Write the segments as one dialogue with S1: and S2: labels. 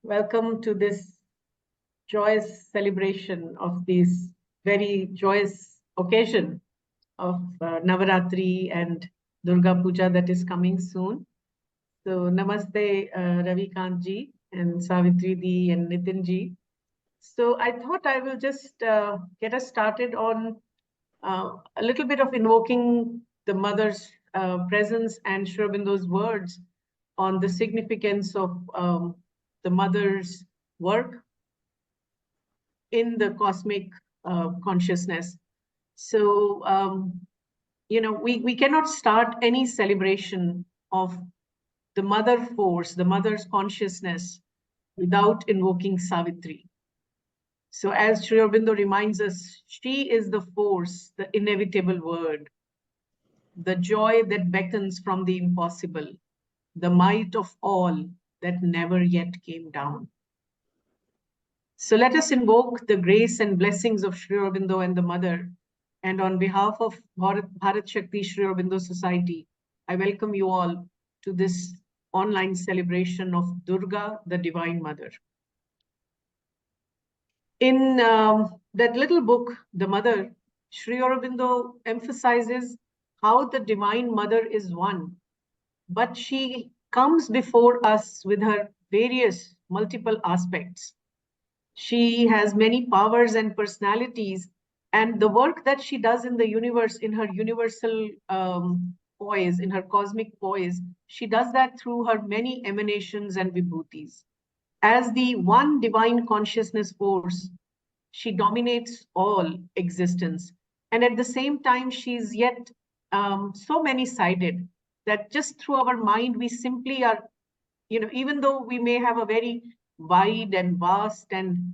S1: Welcome to this joyous celebration of this very joyous occasion of Navaratri and Durga Puja that is coming soon. So Namaste Ravi Kantji and Savitri Di and Nitin Ji. So I thought I will just get us started on a little bit of invoking the mother's presence and Sri Aurobindo's words on the significance of the mother's work in the cosmic consciousness. So, we cannot start any celebration of the mother force, the mother's consciousness, without invoking Savitri. So as Sri Aurobindo reminds us, she is the force, the inevitable word, the joy that beckons from the impossible, the might of all that never yet came down. So let us invoke the grace and blessings of Sri Aurobindo and the Mother. And on behalf of BhāratShakti Sri Aurobindo Society, I welcome you all to this online celebration of Durga, the Divine Mother. In that little book, The Mother, Sri Aurobindo emphasizes how the Divine Mother is one, but she comes before us with her various multiple aspects. She has many powers and personalities, and the work that she does in the universe, in her universal poise, in her cosmic poise, she does that through her many emanations and vibhutis. As the one divine consciousness force, she dominates all existence. And at the same time, she's yet so many-sided that just through our mind, we simply are, even though we may have a very wide and vast and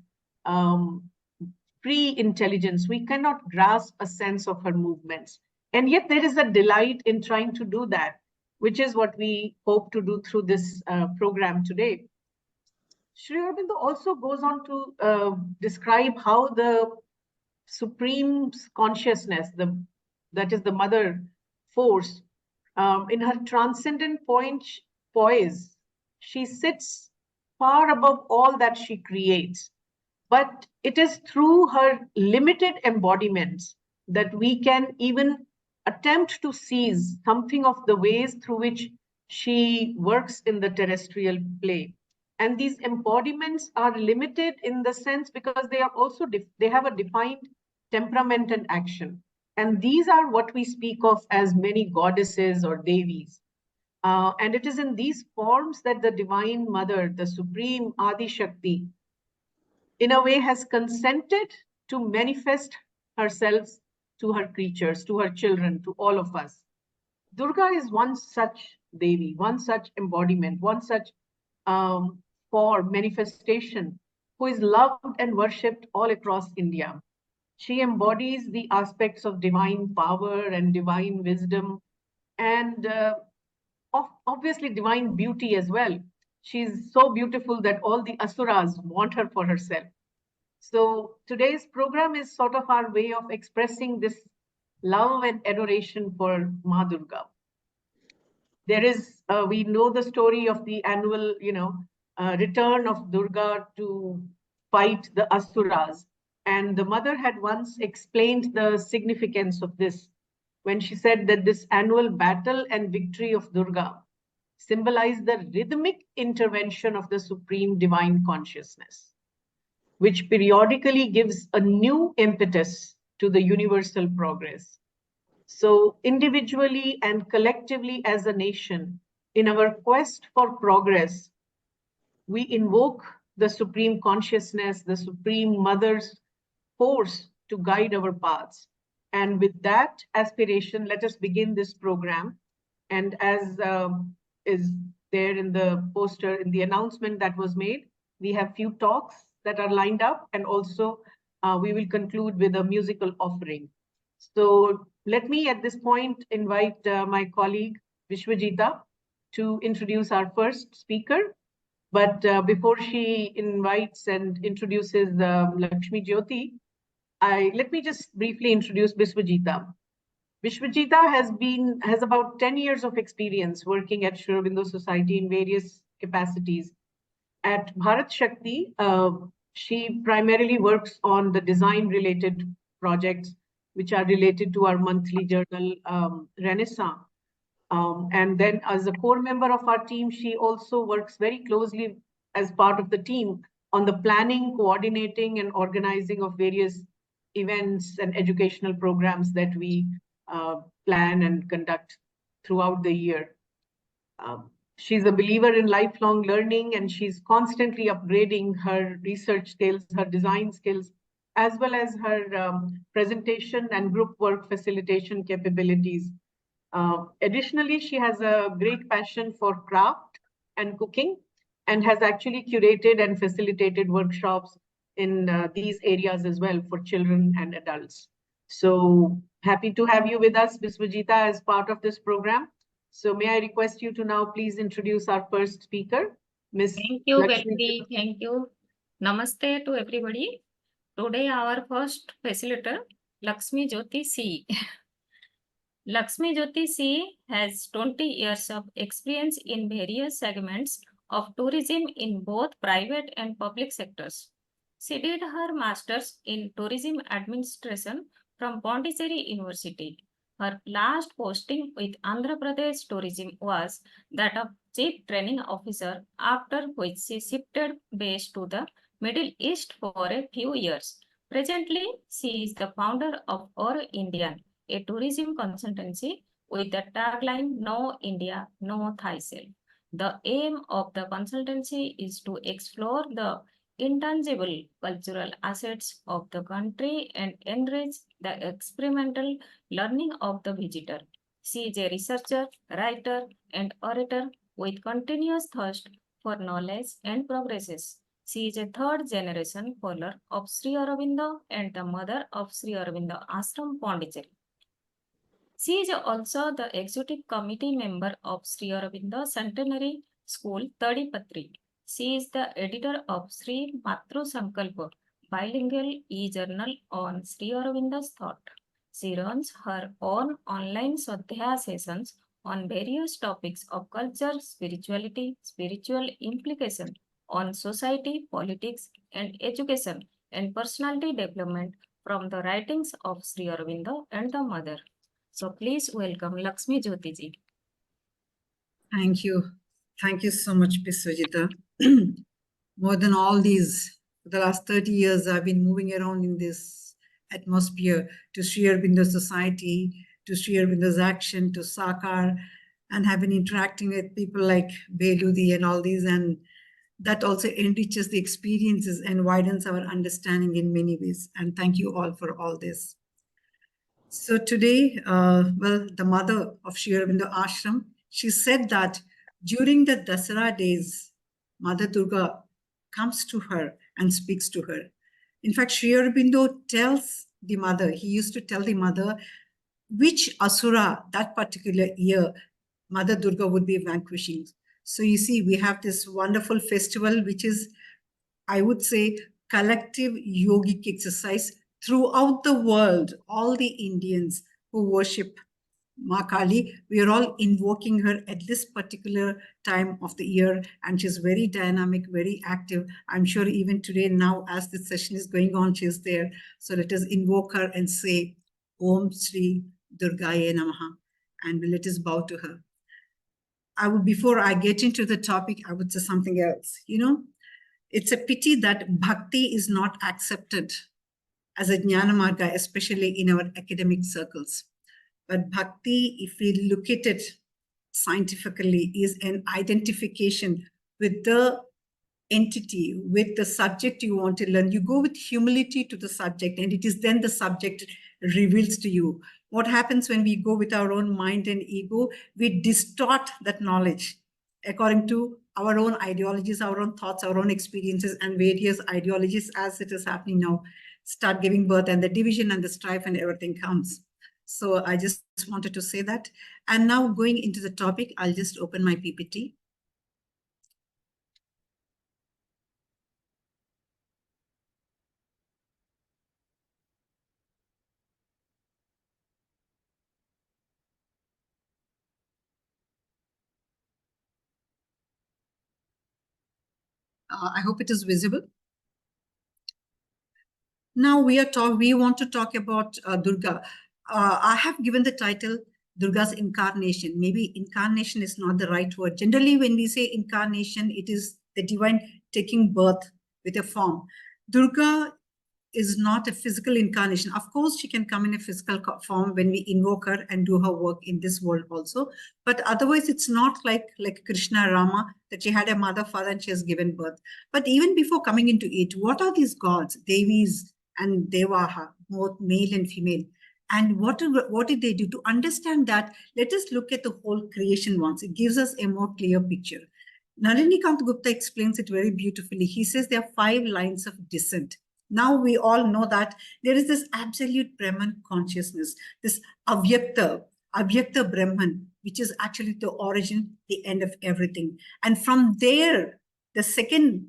S1: free intelligence, we cannot grasp a sense of her movements. And yet there is a delight in trying to do that, which is what we hope to do through this program today. Sri Aurobindo also goes on to describe how the supreme consciousness, that is the mother force, in her transcendent poise, she sits far above all that she creates. But it is through her limited embodiments that we can even attempt to seize something of the ways through which she works in the terrestrial plane. And these embodiments are limited in the sense because they are also they have a defined temperament and action. And these are what we speak of as many goddesses or devis. And it is in these forms that the Divine Mother, the Supreme Adi Shakti, in a way has consented to manifest herself to her creatures, to her children, to all of us. Durga is one such Devi, one such embodiment, one such form, manifestation, who is loved and worshipped all across India. She embodies the aspects of divine power and divine wisdom and obviously divine beauty as well. She's so beautiful that all the asuras want her for herself. So today's program is sort of our way of expressing this love and adoration for Ma Durga. There is, we know the story of the annual, return of Durga to fight the asuras. And the mother had once explained the significance of this when she said that this annual battle and victory of Durga symbolized the rhythmic intervention of the supreme divine consciousness, which periodically gives a new impetus to the universal progress. So individually and collectively as a nation, in our quest for progress, we invoke the supreme consciousness, the supreme mother's force to guide our paths. And with that aspiration, let us begin this program. And as is there in the poster, in the announcement that was made, we have few talks that are lined up, and also we will conclude with a musical offering. So let me at this point invite my colleague Vishwajita to introduce our first speaker. But before she invites and introduces Lakshmijyothi, let me just briefly introduce Vishwajita. Vishwajita has about 10 years of experience working at Sri Aurobindo Society in various capacities. At BhāratShakti, she primarily works on the design-related projects, which are related to our monthly journal, Renaissance. And then as a core member of our team, she also works very closely as part of the team on the planning, coordinating, and organizing of various events and educational programs that we plan and conduct throughout the year. She's a believer in lifelong learning, and she's constantly upgrading her research skills, her design skills, as well as her presentation and group work facilitation capabilities. Additionally, she has a great passion for craft and cooking, and has actually curated and facilitated workshops in these areas as well for children and adults. So happy to have you with us, Ms. Vijita, as part of this program. So may I request you to now please introduce our first speaker, Ms.
S2: Thank you,
S1: Lakshmi.
S2: Betty. Thank you. Namaste to everybody. Today our first facilitator, Lakshmijyothi C. Lakshmijyothi C has 20 years of experience in various segments of tourism in both private and public sectors. She did her master's in tourism administration from Pondicherry University. Her last posting with Andhra Pradesh Tourism was that of Chief Training Officer, after which she shifted base to the Middle East for a few years. Presently, she is the founder of Our Indian, a tourism consultancy with the tagline No India, No Thyself. The aim of the consultancy is to explore the intangible cultural assets of the country and enrich the experimental learning of the visitor. She is a researcher, writer, and orator with continuous thirst for knowledge and progresses. She is a third generation follower of Sri Aurobindo and the mother of Sri Aurobindo Ashram, Pondicherry. She is also the executive committee member of Sri Aurobindo Centenary School, Tadipatri. She is the editor of Sri Matru Sankalpa, bilingual e-journal on Sri Aurobindo's thought. She runs her own online Swadhyaya sessions on various topics of culture, spirituality, spiritual implication on society, politics, and education, and personality development from the writings of Sri Aurobindo and the mother. So please welcome Lakshmijyothi ji.
S3: Thank you. Thank you so much, Ms. Vijita. More than all these, for the last 30 years, I've been moving around in this atmosphere to Sri Aurobindo Society, to Sri Aurobindo's Action, to Sakar, and have been interacting with people like Beludi and all these. And that also enriches the experiences and widens our understanding in many ways. And thank you all for all this. So today, the mother of Sri Aurobindo Ashram, she said that during the Dasara days, Mother Durga comes to her and speaks to her. In fact, Sri Aurobindo tells the mother, he used to tell the mother which Asura that particular year Mother Durga would be vanquishing. So you see, we have this wonderful festival, which is, I would say, collective yogic exercise throughout the world. All the Indians who worship Ma Kali, we are all invoking her at this particular time of the year, and she's very dynamic, very active. I'm sure even today, now as this session is going on, she's there. So let us invoke her and say, Om Sri Durgaye Namaha, and let us bow to her. Before I get into the topic, I would say something else. You know, it's a pity that bhakti is not accepted as a jnana marga, especially in our academic circles. But bhakti, if we look at it scientifically, is an identification with the entity, with the subject you want to learn. You go with humility to the subject, and it is then the subject reveals to you. What happens when we go with our own mind and ego? We distort that knowledge according to our own ideologies, our own thoughts, our own experiences, and various ideologies, as it is happening now, start giving birth, and the division and the strife and everything comes. So I just wanted to say that. And now going into the topic, I'll just open my PPT. I hope it is visible. Now we want to talk about Durga. I have given the title Durga's Incarnation. Maybe incarnation is not the right word. Generally, when we say incarnation, it is the divine taking birth with a form. Durga is not a physical incarnation. Of course, she can come in a physical form when we invoke her and do her work in this world also. But otherwise, it's not like Krishna, Rama, that she had a mother, father, and she has given birth. But even before coming into it, what are these gods, Devis and Devaha, both male and female? And what did they do? To understand that, let us look at the whole creation once. It gives us a more clear picture. Nalinikant Gupta explains it very beautifully. He says there are 5 lines of descent. Now we all know that there is this absolute Brahman consciousness, this Avyakta Brahman, which is actually the origin, the end of everything. And from there, the second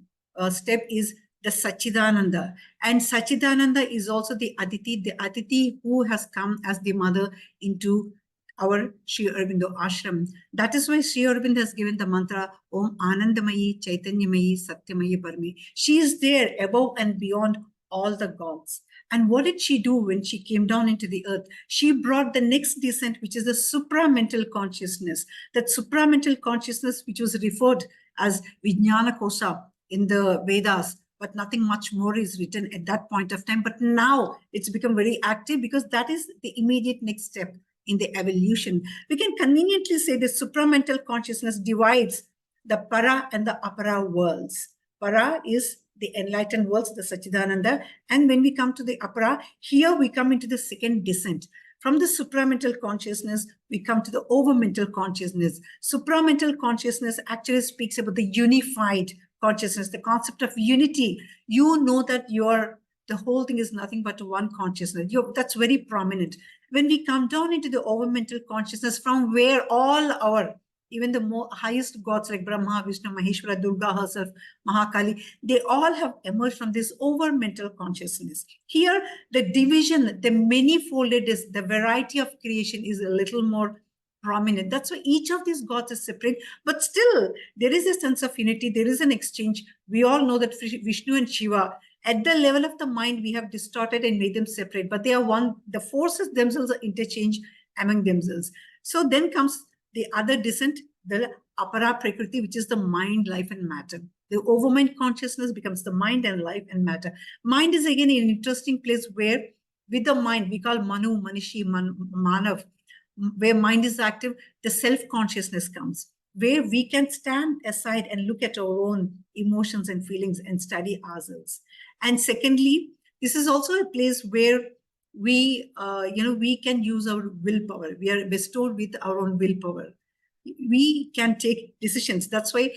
S3: step is the Sachidananda. And Sachidananda is also the Aditi who has come as the mother into our Sri Aurobindo Ashram. That is why Sri Aurobindo has given the mantra, Om Anandamayi, Chaitanyamayi, Satyamayi Parami. She is there above and beyond all the gods. And what did she do when she came down into the earth? She brought the next descent, which is the supramental consciousness. That supramental consciousness, which was referred as Vijnana Kosa in the Vedas, but nothing much more is written at that point of time. But now it's become very active because that is the immediate next step in the evolution. We can conveniently say the supramental consciousness divides the para and the apara worlds. Para is the enlightened worlds, the Sachidananda. And when we come to the apara, here we come into the second descent. From the supramental consciousness, we come to the overmental consciousness. Supramental consciousness actually speaks about the unified consciousness, the concept of unity. You know that the whole thing is nothing but one consciousness. That's very prominent. When we come down into the overmental consciousness, from where all even the highest gods like Brahma, Vishnu, Maheshwara, Durga herself, Mahakali, they all have emerged from this overmental consciousness. Here, the division, the many-foldedness, the variety of creation is a little more prominent. That's why each of these gods is separate, but still there is a sense of unity. There is an exchange. We all know that Vishnu and Shiva, at the level of the mind, we have distorted and made them separate, but they are one. The forces themselves are interchanged among themselves. So then comes the other descent, the apara prakriti, which is the mind, life, and matter. The overmind consciousness becomes the mind and life and matter. Mind is again an interesting place where, with the mind, we call Manu, Manishi, Manav, where mind is active, the self-consciousness comes, where we can stand aside and look at our own emotions and feelings and study ourselves. And secondly, this is also a place where we can use our willpower. We are bestowed with our own willpower. We can take decisions. That's why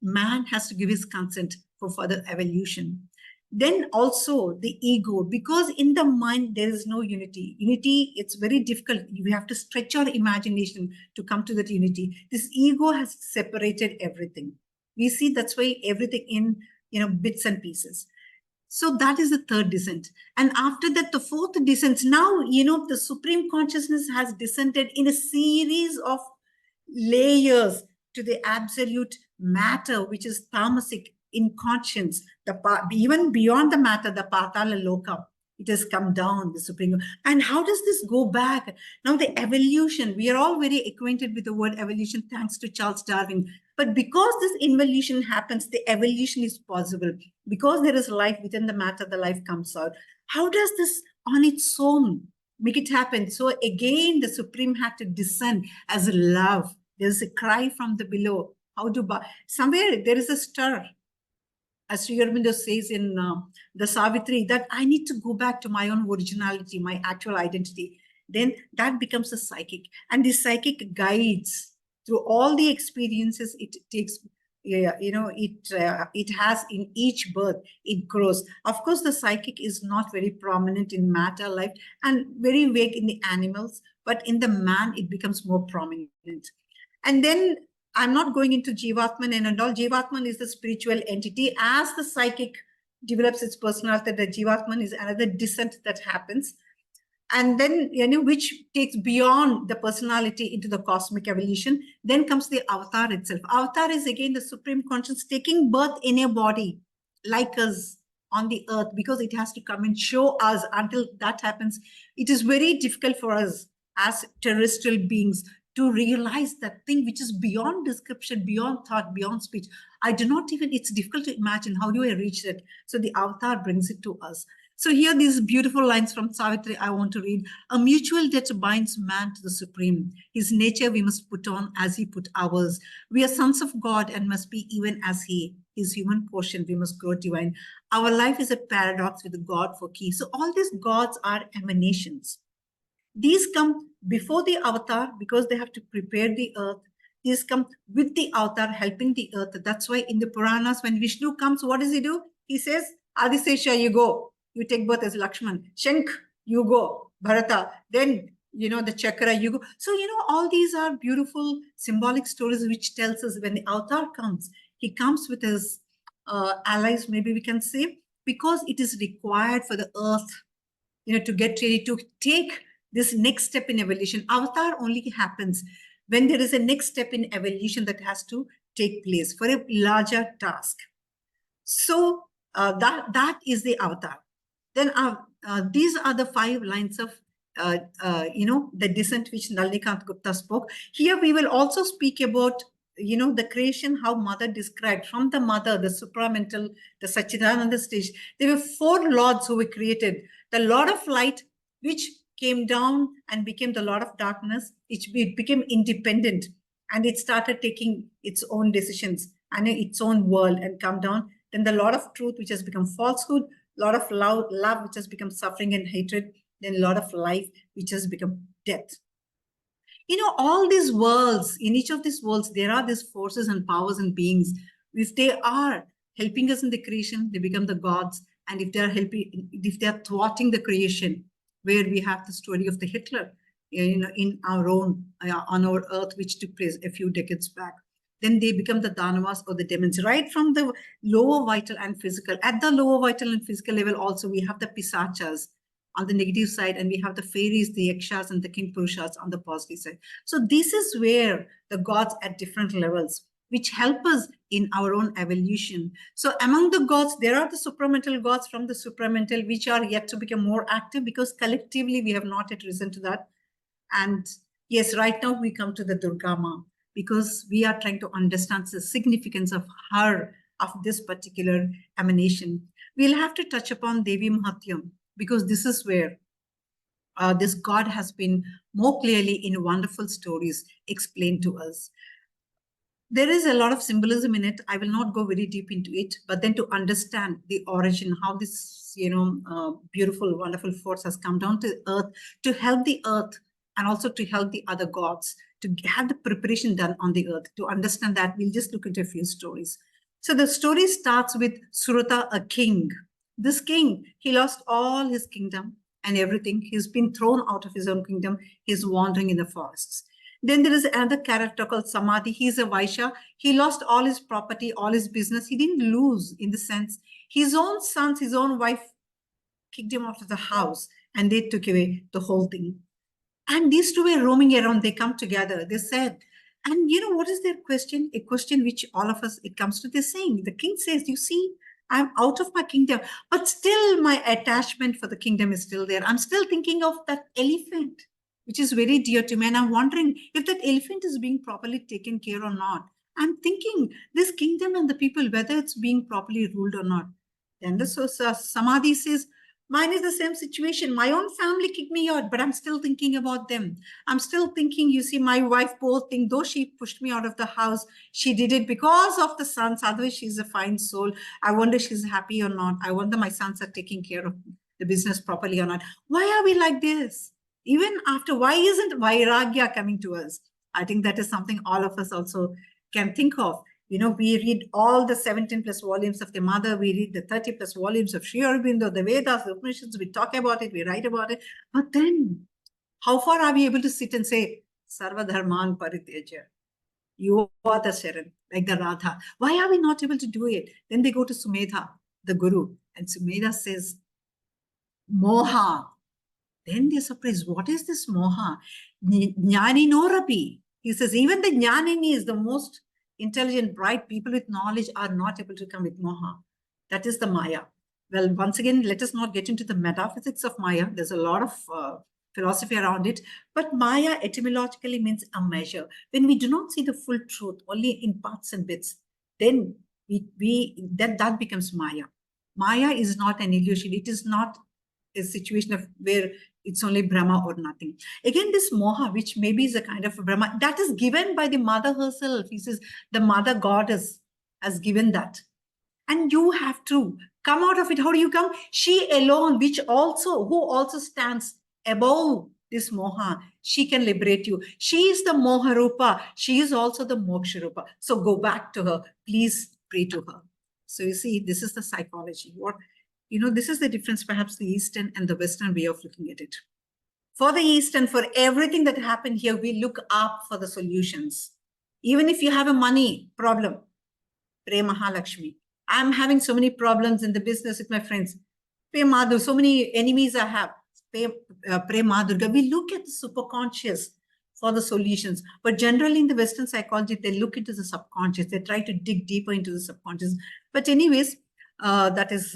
S3: man has to give his consent for further evolution. Then also the ego, because in the mind there is no unity. Unity, it's very difficult. We have to stretch our imagination to come to that unity. This ego has separated everything. We see that's why everything in bits and pieces. So that is the third descent. And after that, the fourth descent. Now, the Supreme Consciousness has descended in a series of layers to the absolute matter, which is tamasic in conscience. Even beyond the matter, the Patala Loka, it has come down, the Supreme. And how does this go back? Now, the evolution, we are all very acquainted with the word evolution, thanks to Charles Darwin. But because this involution happens, the evolution is possible. Because there is life within the matter, the life comes out. How does this on its own make it happen? So again, the Supreme had to descend as love. There's a cry from the below. Somewhere there is a stir. As Sri Aurobindo says in the Savitri, that I need to go back to my own originality, my actual identity. Then that becomes a psychic. And the psychic guides through all the experiences it takes, it has in each birth, it grows. Of course, the psychic is not very prominent in matter life and very vague in the animals, but in the man, it becomes more prominent. And then I'm not going into Jivatman and all. Jivatman is the spiritual entity. As the psychic develops its personality, the Jivatman is another descent that happens. and then, which takes beyond the personality into the cosmic evolution. Then comes the avatar itself. Avatar is again the supreme conscience taking birth in a body like us on the earth, because it has to come and show us. Until that happens, it is very difficult for us as terrestrial beings to realize that thing which is beyond description, beyond thought, beyond speech. It's difficult to imagine, how do I reach that? So the avatar brings it to us. So here, these beautiful lines from Savitri, I want to read. A mutual debt binds man to the supreme. His nature we must put on as he put ours. We are sons of God and must be even as he. His human portion we must grow divine. Our life is a paradox with God for key. So all these gods are emanations. These come before the avatar because they have to prepare the earth. These come with the avatar helping the earth. That's why in the Puranas, when Vishnu comes, what does he do? He says, Adisesha, you go. You take birth as Lakshman. Shank, you go. Bharata. Then, the chakra, you go. So, all these are beautiful symbolic stories which tells us when the avatar comes, he comes with his allies, maybe we can say, because it is required for the earth, to get ready to take this next step in evolution. Avatar only happens when there is a next step in evolution that has to take place for a larger task. So that is the avatar. Then these are the 5 lines of the descent which Nalinikanth Gupta spoke. Here we will also speak about the creation, how mother described. From the mother, the supramental, the Satchidananda stage, there were 4 lords who were created. The Lord of Light, which came down and became the Lord of Darkness. It became independent and it started taking its own decisions and its own world and come down. Then the Lord of Truth, which has become falsehood. Lord of love, which has become suffering and hatred. Then Lord of Life, which has become death. All these worlds, in each of these worlds, there are these forces and powers and beings. If they are helping us in the creation, they become the gods. And if they are thwarting the creation, where we have the story of the Hitler, in our own, on our earth, which took place a few decades back, then they become the Danavas or the demons, right from the lower vital and physical. At the lower vital and physical level also, we have the Pisachas on the negative side, and we have the fairies, the Yakshas, and the King Purushas on the positive side. So this is where the gods at different levels, which help us in our own evolution. So among the gods, there are the supramental gods from the supramental, which are yet to become more active because collectively we have not yet risen to that. And yes, right now we come to the Durga Ma, because we are trying to understand the significance of her, of this particular emanation. We'll have to touch upon Devi Mahatmyam, because this is where this God has been more clearly in wonderful stories explained to us. There is a lot of symbolism in it. I will not go very deep into it, but then to understand the origin, how this, beautiful, wonderful force has come down to earth to help the earth and also to help the other gods, to have the preparation done on the earth. To understand that, we'll just look into a few stories. So the story starts with Surata, a king. This king, he lost all his kingdom and everything. He's been thrown out of his own kingdom. He's wandering in the forests. Then there is another character called Samadhi. He's a Vaishya. He lost all his property, all his business. He didn't lose in the sense his own sons, his own wife kicked him out of the house and they took away the whole thing. And these two were roaming around. They come together. They said, and what is their question? A question which all of us, it comes to this saying. The king says, you see, I'm out of my kingdom, but still my attachment for the kingdom is still there. I'm still thinking of that elephant, which is very dear to me. And I'm wondering if that elephant is being properly taken care or not. I'm thinking this kingdom and the people, whether it's being properly ruled or not. Then the Samadhi says, mine is the same situation. My own family kicked me out, but I'm still thinking about them. I'm still thinking, you see, my wife, poor thing, though she pushed me out of the house, she did it because of the sons. Otherwise, she's a fine soul. I wonder if she's happy or not. I wonder my sons are taking care of the business properly or not. Why are we like this? Even after, why isn't Vairagya coming to us? I think that is something all of us also can think of. We read all the 17 plus volumes of the Mother. We read the 30 plus volumes of Sri Aurobindo, the Vedas, the Upanishads. We talk about it. We write about it. But then, how far are we able to sit and say, Sarva Dharman Parityaja? You are the Charan, like the Radha. Why are we not able to do it? Then they go to Sumedha, the Guru. And Sumedha says, Moha. Then they're surprised. What is this moha? Jnani norapi. He says, even the jnanini is the most intelligent, bright people with knowledge are not able to come with moha. That is the maya. Well, once again, let us not get into the metaphysics of maya. There's a lot of philosophy around it. But maya etymologically means a measure. When we do not see the full truth, only in parts and bits, then that becomes maya. Maya is not an illusion. It is not a situation of where it's only Brahma or nothing. Again, this moha, which maybe is a kind of a Brahma, that is given by the mother herself. He says the mother goddess has given that. And you have to come out of it. How do you come? She alone, who also stands above this moha, she can liberate you. She is the moha rupa. She is also the moksha rupa. So go back to her. Please pray to her. So you see, this is the psychology. This is the difference, perhaps the Eastern and the Western way of looking at it. For the East and for everything that happened here, we look up for the solutions. Even if you have a money problem, pray Mahalakshmi. I'm having so many problems in the business with my friends. Pray Madhu, so many enemies I have. Pray Ma Durga. We look at the superconscious for the solutions. But generally in the Western psychology, they look into the subconscious. They try to dig deeper into the subconscious. But anyways, that is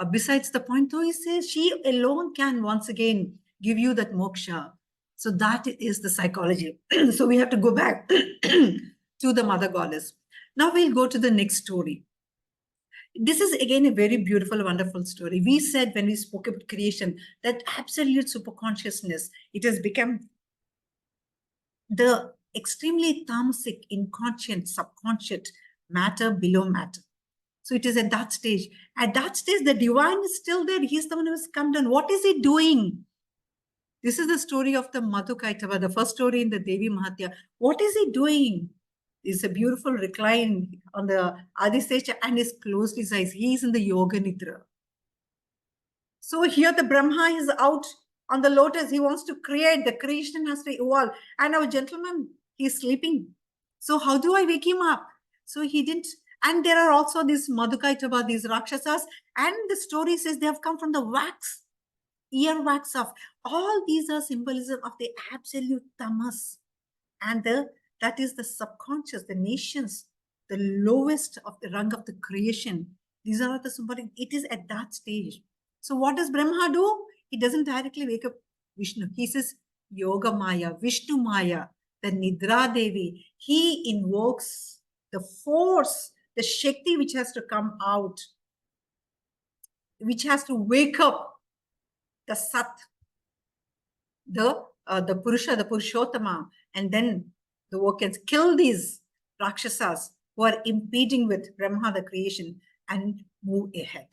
S3: besides the point, though. He says she alone can once again give you that moksha. So that is the psychology. So we have to go back to the mother goddess. Now we'll go to the next story. This is again a very beautiful, wonderful story. We said when we spoke about creation that absolute superconsciousness, it has become the extremely tamasic, inconscient, subconscious matter below matter. So it is at that stage. At that stage, the divine is still there. He's the one who has come down. What is he doing? This is the story of the Madhu Kaitava, the first story in the Devi Mahatmyam. What is he doing? It's a beautiful recline on the Adisesha and he's closed his eyes. He is in the Yoga Nidra. So here the Brahma is out on the lotus. He wants to create. The creation has to evolve. And our gentleman, he's sleeping. So how do I wake him up? So he didn't. And there are also these Madhukaitava, these Rakshasas. And the story says they have come from the wax, earwax of. All these are symbolism of the absolute tamas. And that is the subconscious, the nations, the lowest of the rung of the creation. These are the symbolic. It is at that stage. So what does Brahma do? He doesn't directly wake up Vishnu. He says Yoga Maya, Vishnu Maya, the Nidra Devi. He invokes the force, the Shakti which has to come out, which has to wake up the Sat, the Purusha, the Purushottama, and then the work can kill these Rakshasas who are impeding with Brahma, the creation, and move ahead.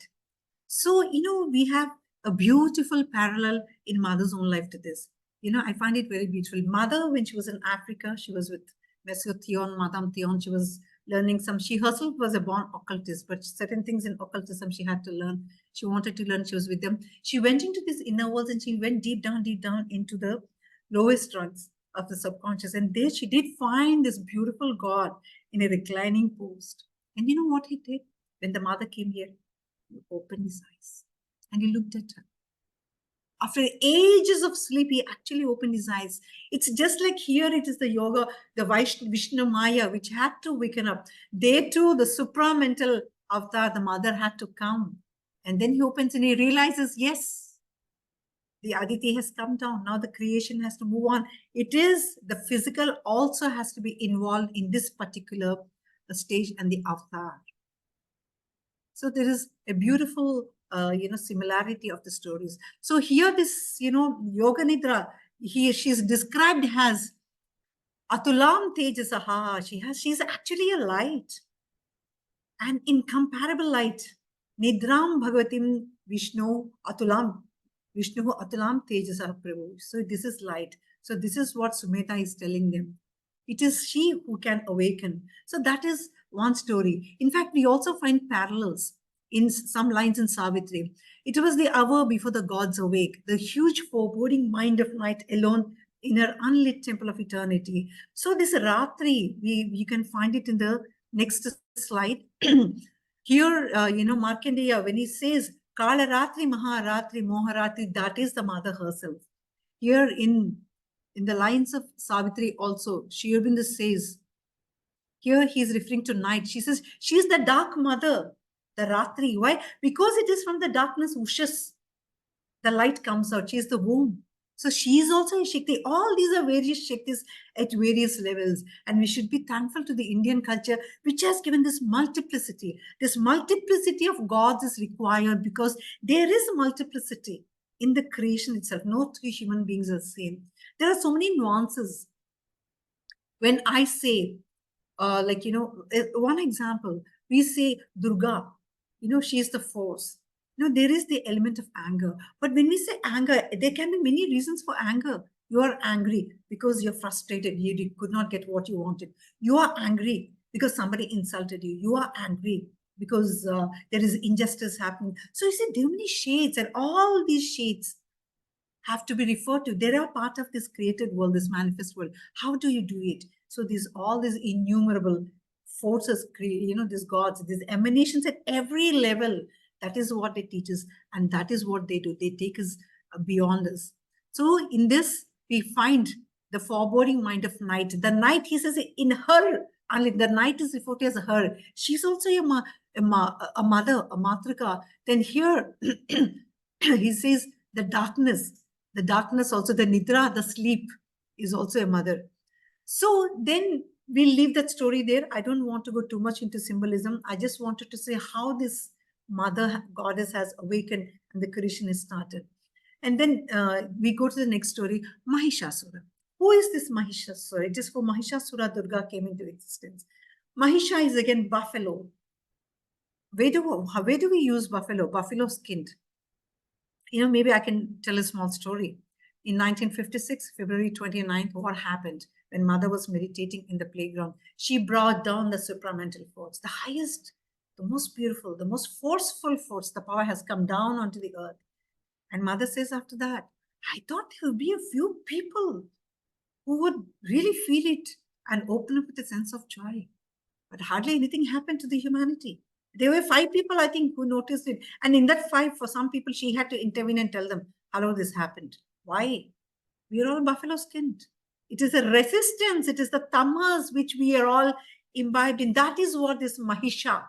S3: So, we have a beautiful parallel in Mother's own life to this. I find it very beautiful. Mother, when she was in Africa, she was with Monsieur Thion, Madame Thion. She was learning she herself was a born occultist, but certain things in occultism she had to learn. She wanted to learn. She was with them. She went into these inner worlds and she went deep down into the lowest rungs of the subconscious. And there she did find this beautiful God in a reclining post. And you know what he did? When the mother came here, he opened his eyes and he looked at her. After ages of sleep, he actually opened his eyes. It's just like here, it is the yoga, the Vishnu Maya, which had to waken up. There too, the supramental avatar, the mother had to come. And then he opens and he realizes, yes, the Aditi has come down. Now the creation has to move on. It is the physical also has to be involved in this particular stage and the avatar. So there is a beautiful, similarity of the stories. So here this, Yoga Nidra, she's described as Atulam Tejasaha. She's actually a light, an incomparable light. Nidram Bhagavatim Vishnu Atulam Tejasaha Prabhu. So this is light. So this is what Sumedha is telling them. It is she who can awaken. So that is one story. In fact, we also find parallels in some lines in Savitri. It was the hour before the gods awake, the huge foreboding mind of night alone in her unlit temple of eternity. So this Ratri, you can find it in the next slide. Here, Markandeya, when he says Kala Ratri, Maharatri, Moharatri, that is the mother herself. Here in the lines of Savitri also, Sri Aurobindo says, here he is referring to night. She says, she is the dark mother, the Ratri. Why? Because it is from the darkness, Ushas, the light comes out. She is the womb. So she is also a Shakti. All these are various Shaktis at various levels. And we should be thankful to the Indian culture, which has given this multiplicity. This multiplicity of gods is required because there is multiplicity in the creation itself. No three human beings are the same. There are so many nuances. When I say, one example, we say Durga, she is the force. There is the element of anger. But when we say anger, there can be many reasons for anger. You are angry because you're frustrated. You could not get what you wanted. You are angry because somebody insulted you. You are angry because there is injustice happening. So you see, there are many shades, and all these shades have to be referred to. They are part of this created world, this manifest world. How do you do it? So all these innumerable forces, these gods, these emanations at every level. That is what it teaches, and that is what they do. They take us beyond us. So in this, we find the foreboding mind of night. The night, he says, in her, only the night is referred to as her. She's also a mother, a matrika. Then here, he says the darkness also, the nidra, the sleep, is also a mother. So then we'll leave that story there. I don't want to go too much into symbolism. I just wanted to say how this mother goddess has awakened and the creation is started. And then we go to the next story, Mahishasura. Who is this Mahishasura? It is for Mahishasura Durga came into existence. Mahisha is again buffalo. Where do we use buffalo? Buffalo skinned. Maybe I can tell a small story. In 1956, February 29th, what happened when mother was meditating in the playground? She brought down the supramental force, the highest, the most beautiful, the most forceful force. The power has come down onto the earth. And mother says after that, I thought there would be a few people who would really feel it and open up with a sense of joy. But hardly anything happened to the humanity. There were 5 people, I think, who noticed it. And in that 5, for some people, she had to intervene and tell them, hello, this happened. Why? We are all buffalo skinned. It is a resistance. It is the tamas which we are all imbibed in. That is what this Mahisha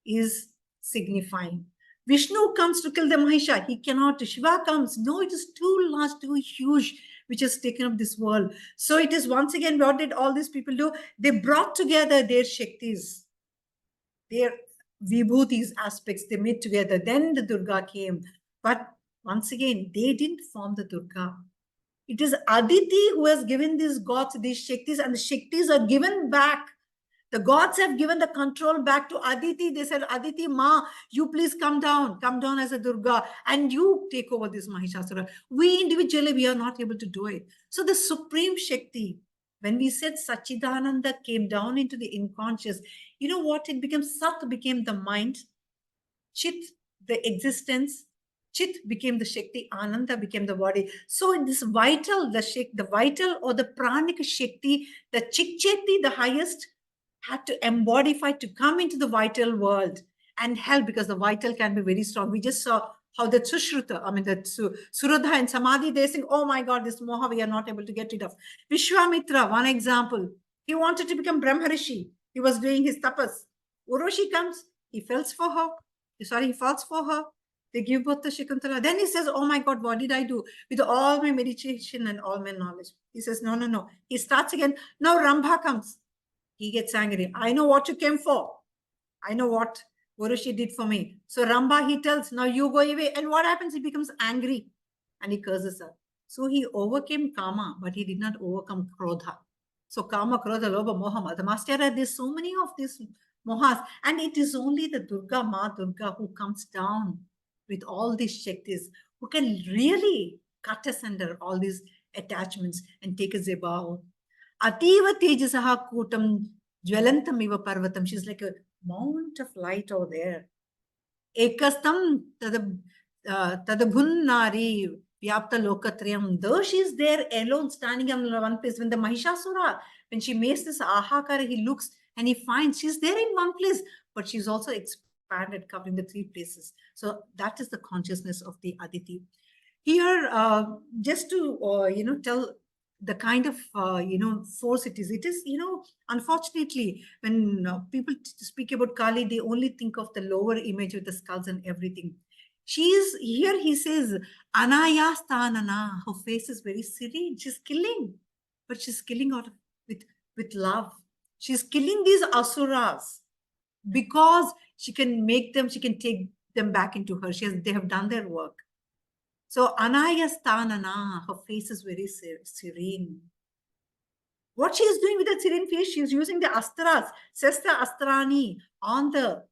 S3: is signifying. Vishnu comes to kill the Mahisha. He cannot. Shiva comes. No, it is too large, too huge, which has taken up this world. So it is once again, what did all these people do? They brought together their Shaktis, their Vibhutis aspects, they made together. Then the Durga came. But once again, they didn't form the Durga. It is Aditi who has given these gods, these Shaktis, and the Shaktis are given back. The gods have given the control back to Aditi. They said, Aditi, Ma, you please come down as a Durga, and you take over this Mahishasura. We individually, we are not able to do it. So the Supreme Shakti, when we said Sachidananda came down into the unconscious, you know what it became? Sat became the mind, Chit, the existence, Chit became the Shakti, Ananda became the body. So in this vital, the vital or the pranic Shakti, the Chikcheti, the highest, had to embodify to come into the vital world and help, because the vital can be very strong. We just saw how the Sushruta, the Suradha and Samadhi, they're saying, oh my God, this moha we are not able to get rid of. Vishwamitra, one example, he wanted to become Brahmarishi. He was doing his tapas. Uroshi comes, he falls for her. They give birth to Shikuntala. Then he says, oh my God, what did I do with all my meditation and all my knowledge? He says, no. He starts again. Now Rambha comes. He gets angry. I know what you came for. I know what Urushi did for me. So Rambha, he tells, now you go away. And what happens? He becomes angry and he curses her. So he overcame Kama, but he did not overcome Krodha. So Kama, Krodha, Lobha, Moha, Madhamastera, there's so many of these mohas. And it is only the Durga, Ma Durga, who comes down with all these Shaktis, who can really cut asunder all these attachments and take us above. Ativa Tejasaha Kutam Jwalantam Iva Parvatam. She's like a mount of light over there. Ekastam Tadabhunnari Vyapta Lokatriyam. Though she's there alone, standing in one place, when the Mahishasura, when she makes this ahakara, he looks and he finds she's there in one place, but she's also expanded, covering the 3 places. So that is the consciousness of the Aditi. Here, just to, tell the kind of, force it is. It is, unfortunately, when people speak about Kali, they only think of the lower image with the skulls and everything. She's here, he says, Anayastanana, her face is very serene. She's killing, but she's killing out of, with love. She's killing these asuras because she can make them, she can take them back into her. They have done their work. So Anayastanana, her face is very serene. What she is doing with that serene face, she is using the astras, Sestra Astrani on the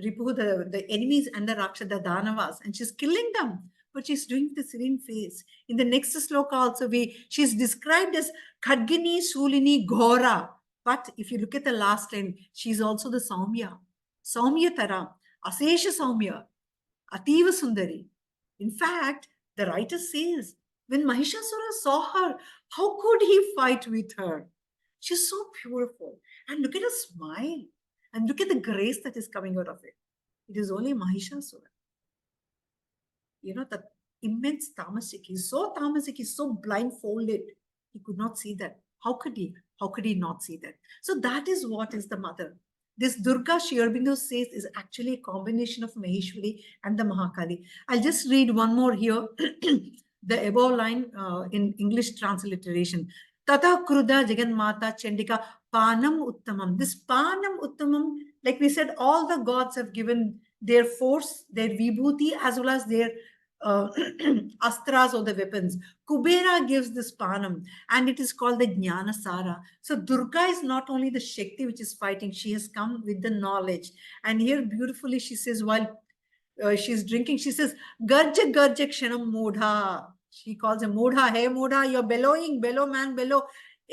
S3: Ripu, the enemies and the Raksha, the Danavas, and she's killing them. But she's doing the serene face. In the next sloka also, she's described as Khadgini, Sulini, Ghora. But if you look at the last line, she's also the Saumya. Saumya Tara, Asesha Saumya, Ativa Sundari. In fact, the writer says, when Mahishasura saw her, how could he fight with her? She's so beautiful. And look at her smile. And look at the grace that is coming out of it. It is only Mahishasura. That immense tamasik. He's so tamasic, he's so blindfolded. He could not see that. How could he? How could he not see that? So that is what is the mother. This Durga, Sri Aurobindo says, is actually a combination of Maheshwari and the Mahakali. I'll just read one more here. The above line in English transliteration. Tata Kruda Jagan Mata Chandika Panam Uttamam. This Panam Uttamam, like we said, all the gods have given their force, their vibhuti, as well as their astras or the weapons. Kubera gives this Panam, and it is called the Jnana Sara. So Durga is not only the Shakti which is fighting, she has come with the knowledge. And here beautifully she says, while she's drinking, she says, Garja Garja Kshanam Modha. She calls him Modha. Hey Modha, you're bellowing, bellow man, bellow.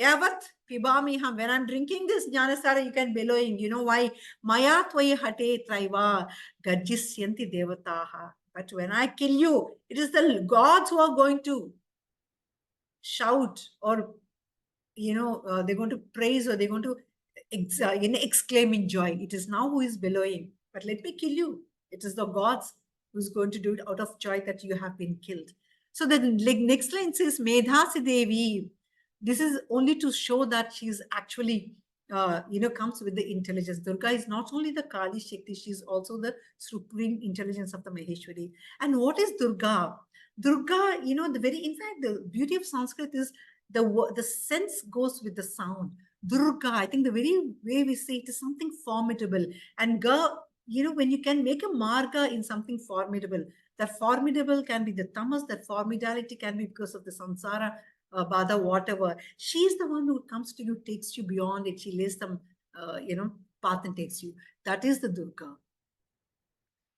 S3: Yavat Pibami Ham. When I'm drinking this Jnanasara, you can bellowing. You know why? Maya Tvaye Hate Traiva Garjisyanti Devataha. But when I kill you, it is the gods who are going to shout, or they're going to praise, or they're going to exclaim in joy. It is now who is bellowing. But let me kill you. It is the gods who's going to do it out of joy that you have been killed. So the next line says, Medhasi Devi. This is only to show that she's actually, comes with the intelligence. Durga is not only the Kali Shakti, she's also the supreme intelligence of the Maheshwari. And what is Durga? Durga, in fact, the beauty of Sanskrit is the sense goes with the sound. Durga, I think the very way we say it is something formidable. And when you can make a marga in something formidable, that formidable can be the tamas, that formidality can be because of the samsara, bada, whatever. She's the one who comes to you, takes you beyond it. She lays some, path and takes you. That is the Durga.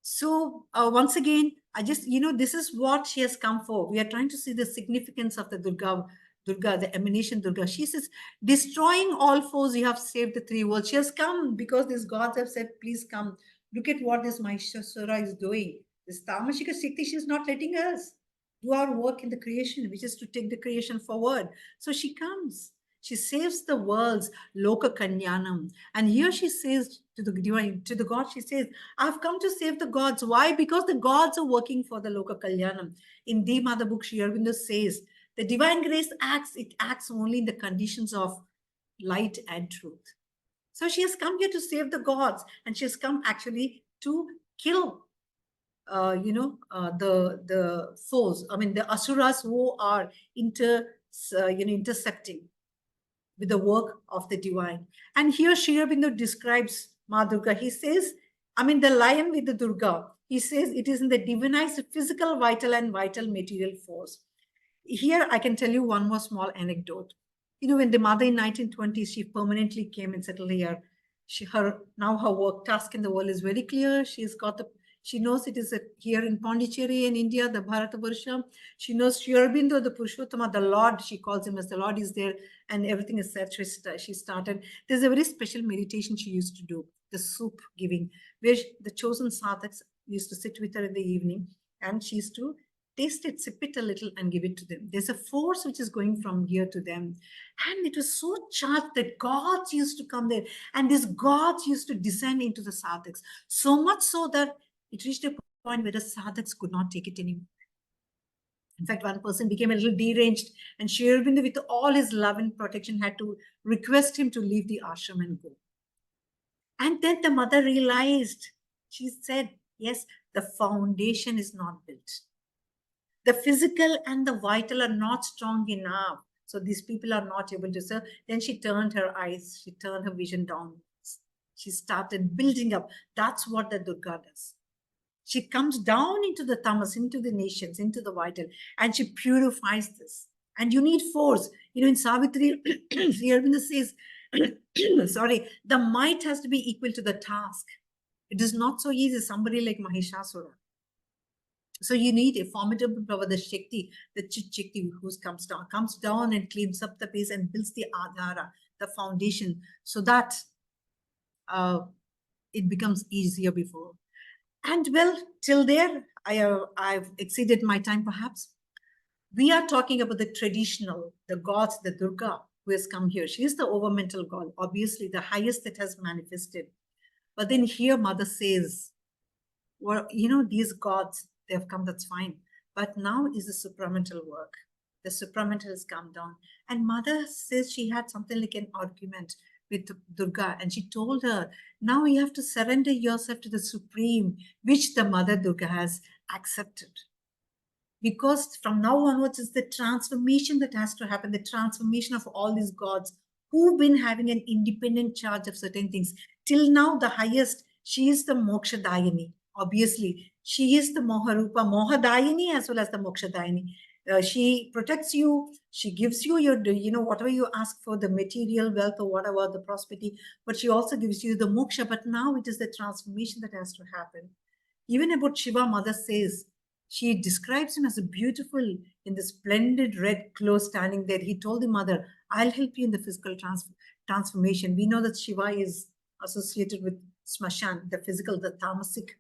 S3: So once again, I just, this is what she has come for. We are trying to see the significance of the Durga, the emanation Durga. She says, destroying all foes, you have saved the three worlds. She has come because these gods have said, please come. Look at what this Mahishasura is doing. This Tamashika Shakti, she's not letting us do our work in the creation, which is to take the creation forward. So she comes. She saves the worlds, Loka Kanyanam. And here she says to the divine, to the God, she says, I've come to save the gods. Why? Because the gods are working for the Loka Kalyanam. In the Mother Book, Sri Aurobindo says, the divine grace acts only in the conditions of light and truth. So she has come here to save the gods, and she has come actually to kill the foes. I mean, the asuras who are intersecting with the work of the divine. And here Sri Aurobindo describes Ma Durga. He says, the lion with the Durga. He says it is in the divinized physical, vital, and vital material force. Here I can tell you one more small anecdote. When the mother in 1920s, she permanently came and settled here. Now her work task in the world is very clear. She knows it is here in Pondicherry in India, the Bharatavarsham. She knows Sri Aurobindo, the Purushottama, the Lord, she calls him as the Lord is there, and everything is set. She started. There's a very special meditation she used to do, the soup giving, where the chosen sadhaks used to sit with her in the evening, and she used to taste it, sip it a little, and give it to them. There's a force which is going from here to them. And it was so charged that gods used to come there, and these gods used to descend into the sadhaks, so much so that it reached a point where the sadhaks could not take it anymore. In fact, one person became a little deranged, and Sri Aurobindo, with all his love and protection, had to request him to leave the ashram and go. And then the mother realized, she said, yes, the foundation is not built. The physical and the vital are not strong enough. So these people are not able to serve. Then she turned her eyes, she turned her vision downwards. She started building up. That's what the Durga does. She comes down into the tamas, into the nations, into the vital, and she purifies this. And you need force. You know, in Savitri, Sri Aurobindo says, sorry, the might has to be equal to the task. It is not so easy, somebody like Mahishasura. So you need a formidable power, the Shakti, the Chit Shakti, who comes down and cleans up the base and builds the Adhara, the foundation, so that it becomes easier before. And well, till there, I've exceeded my time perhaps. We are talking about the traditional, the gods, the Durga, who has come here. She is the overmental god, obviously the highest that has manifested. But then here Mother says, well, you know, these gods, they have come, that's fine. But now is the supramental work. The supramental has come down. And Mother says she had something like an argument with Durga. And she told her, now you have to surrender yourself to the Supreme, which the Mother Durga has accepted. Because from now onwards, it's the transformation that has to happen, the transformation of all these gods who've been having an independent charge of certain things. Till now, the highest, she is the Moksha Dayini. Obviously, she is the Moharupa, Mohadayini as well as the Moksha Dayini. She protects you, she gives you your, you know, whatever you ask for, the material wealth or whatever, the prosperity, but she also gives you the moksha. But now it is the transformation that has to happen. Even about Shiva, Mother says, she describes him as a beautiful, in the splendid red clothes standing there. He told the mother, I'll help you in the physical transformation. We know that Shiva is associated with Smashan, the physical, the tamasic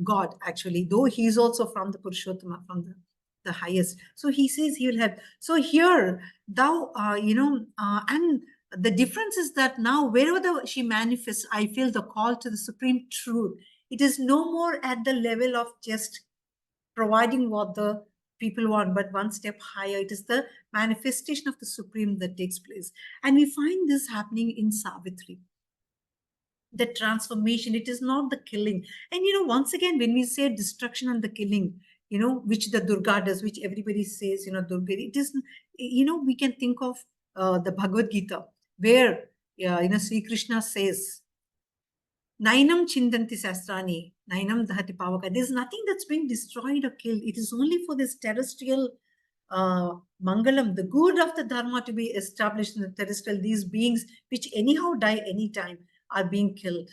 S3: god, actually, though he is also from the Purushottama, from the highest. So he says he will help. So here, thou, and the difference is that now, wherever she manifests, I feel the call to the supreme truth. It is no more at the level of just providing what the people want, but one step higher. It is the manifestation of the Supreme that takes place. And we find this happening in Savitri. The transformation, it is not the killing. And, you know, once again, when we say destruction and the killing, you know, which the Durga does, which everybody says, you know, Durga, it is, you know, we can think of the Bhagavad Gita, where, you know, Sri Krishna says, Nainam chindanti sastrani, nainam dhati pavaka. There's nothing that's being destroyed or killed. It is only for this terrestrial mangalam, the good of the dharma to be established in the terrestrial. These beings, which anyhow die anytime, are being killed.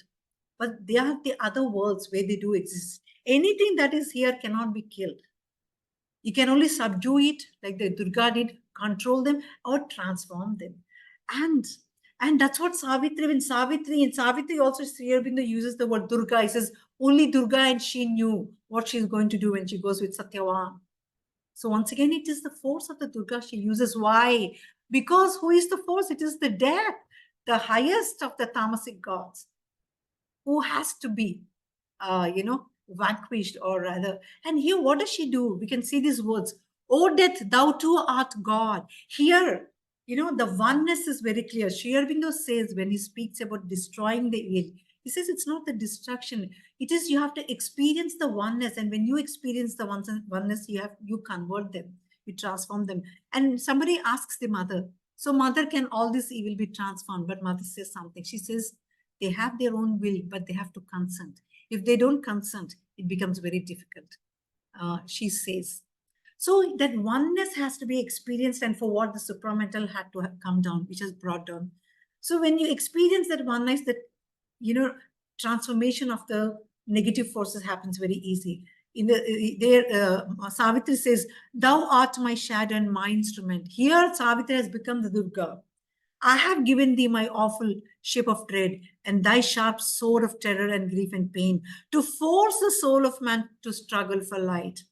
S3: But they are the other worlds where they do exist. Anything that is here cannot be killed. You can only subdue it, like the Durga did, control them or transform them. And that's what Savitri, in Savitri also Sri Aurobindo uses the word Durga. He says, only Durga and she knew what she's going to do when she goes with Satyavan. So once again, it is the force of the Durga she uses. Why? Because who is the force? It is the death, the highest of the tamasic gods, who has to be, vanquished, or rather. And here, what does she do? We can see these words, O death, thou too art God. Here, you know, the oneness is very clear. Sri Aurobindo says, when he speaks about destroying the ill, he says it's not the destruction. It is you have to experience the oneness. And when you experience the oneness, you convert them, you transform them. And somebody asks the mother, so mother, can all this evil be transformed? But mother says something. She says, they have their own will, but they have to consent. If they don't consent, it becomes very difficult, she says. So that oneness has to be experienced, and for what the supramental had to have come down, which has brought down. So when you experience that oneness, that, you know, transformation of the negative forces happens very easy. Savitri says, thou art my shadow and my instrument. Here, Savitri has become the Durga. I have given thee my awful ship of dread and thy sharp sword of terror and grief and pain to force the soul of man to struggle for light.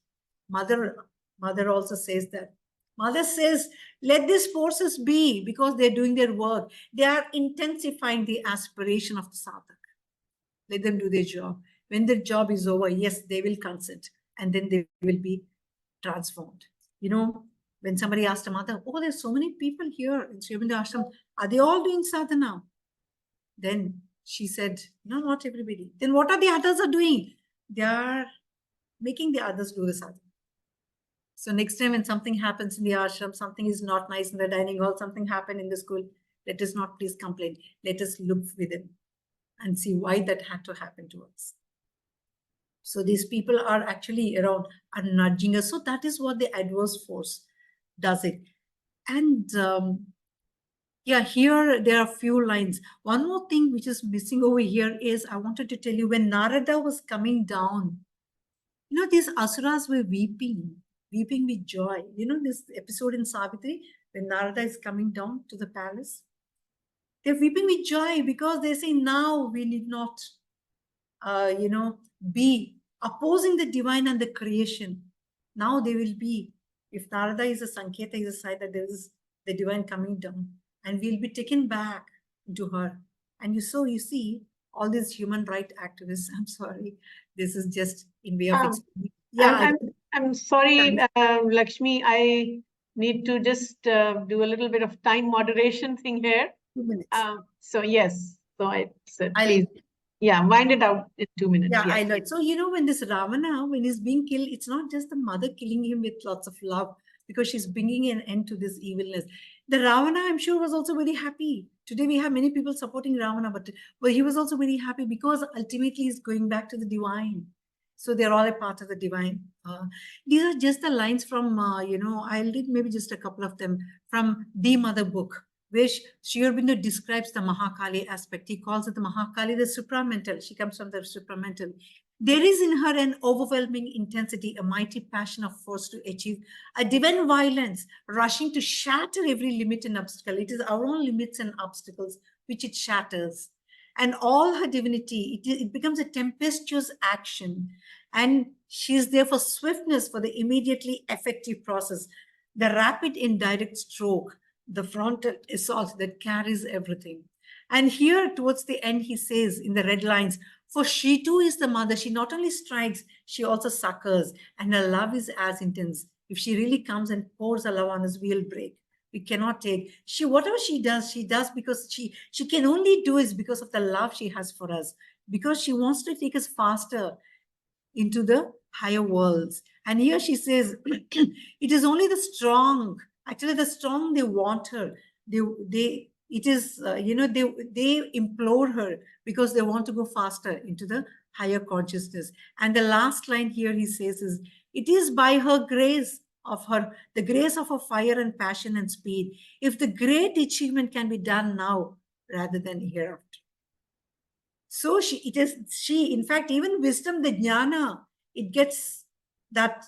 S3: Mother also says that. Mother says, let these forces be, because they're doing their work. They are intensifying the aspiration of the sadhak. Let them do their job. When their job is over, yes, they will consent, and then they will be transformed. You know, when somebody asked a mother, oh, there's so many people here in Sri Aurobindo Ashram, are they all doing sadhana? Then she said, no, not everybody. Then what are the others are doing? They are making the others do the sadhana. So next time when something happens in the ashram, something is not nice in the dining hall, something happened in the school, let us not please complain. Let us look within and see why that had to happen to us. So these people are actually around, are nudging us. So that is what the adverse force does it. And yeah, here there are a few lines. One more thing which is missing over here is I wanted to tell you when Narada was coming down, you know, these asuras were weeping with joy. You know, this episode in Savitri, when Narada is coming down to the palace, they're weeping with joy because they say now we need not, you know, be opposing the divine and the creation. Now they will be, if Narada is a Sanketa, is a sign that there is the divine coming down and we'll be taken back into her. And you see, all these human rights activists, I'm sorry, this is just in way of explaining. Yeah,
S1: I'm sorry, Lakshmi, I need to just do a little bit of time moderation thing here.
S3: 2 minutes.
S1: So yes, so I said,
S3: I'll-
S1: please, yeah, wind it out in 2 minutes.
S3: Yeah,
S1: yes.
S3: I know. So, you know, when this Ravana, when he's being killed, it's not just the mother killing him with lots of love because she's bringing an end to this evilness. The Ravana, I'm sure, was also very happy. Today we have many people supporting Ravana, but he was also very happy because ultimately he's going back to the divine. So they're all a part of the divine. These are just the lines from, you know, I'll read maybe just a couple of them from the Mother book, where Sri Aurobindo describes the Mahakali aspect. He calls it the Mahakali, the supramental. She comes from the supramental. There is in her an overwhelming intensity, a mighty passion of force to achieve a divine violence, rushing to shatter every limit and obstacle. It is our own limits and obstacles which it shatters. And all her divinity, it becomes a tempestuous action. And she is there for swiftness, for the immediately effective process, the rapid indirect stroke, the frontal assault that carries everything. And here towards the end, he says in the red lines, for she too is the mother. She not only strikes, she also succors. And her love is as intense. If she really comes and pours her love on us, we'll break. We cannot take. Whatever she does because she can only do is because of the love she has for us. Because she wants to take us faster into the higher worlds. And here she says, it is only the strong. Actually, the strong, they want her. They implore her because they want to go faster into the higher consciousness. And the last line here he says is, it is by her grace the grace of her fire and passion and speed, if the great achievement can be done now rather than hereafter. So in fact, even wisdom, the jnana, it gets that,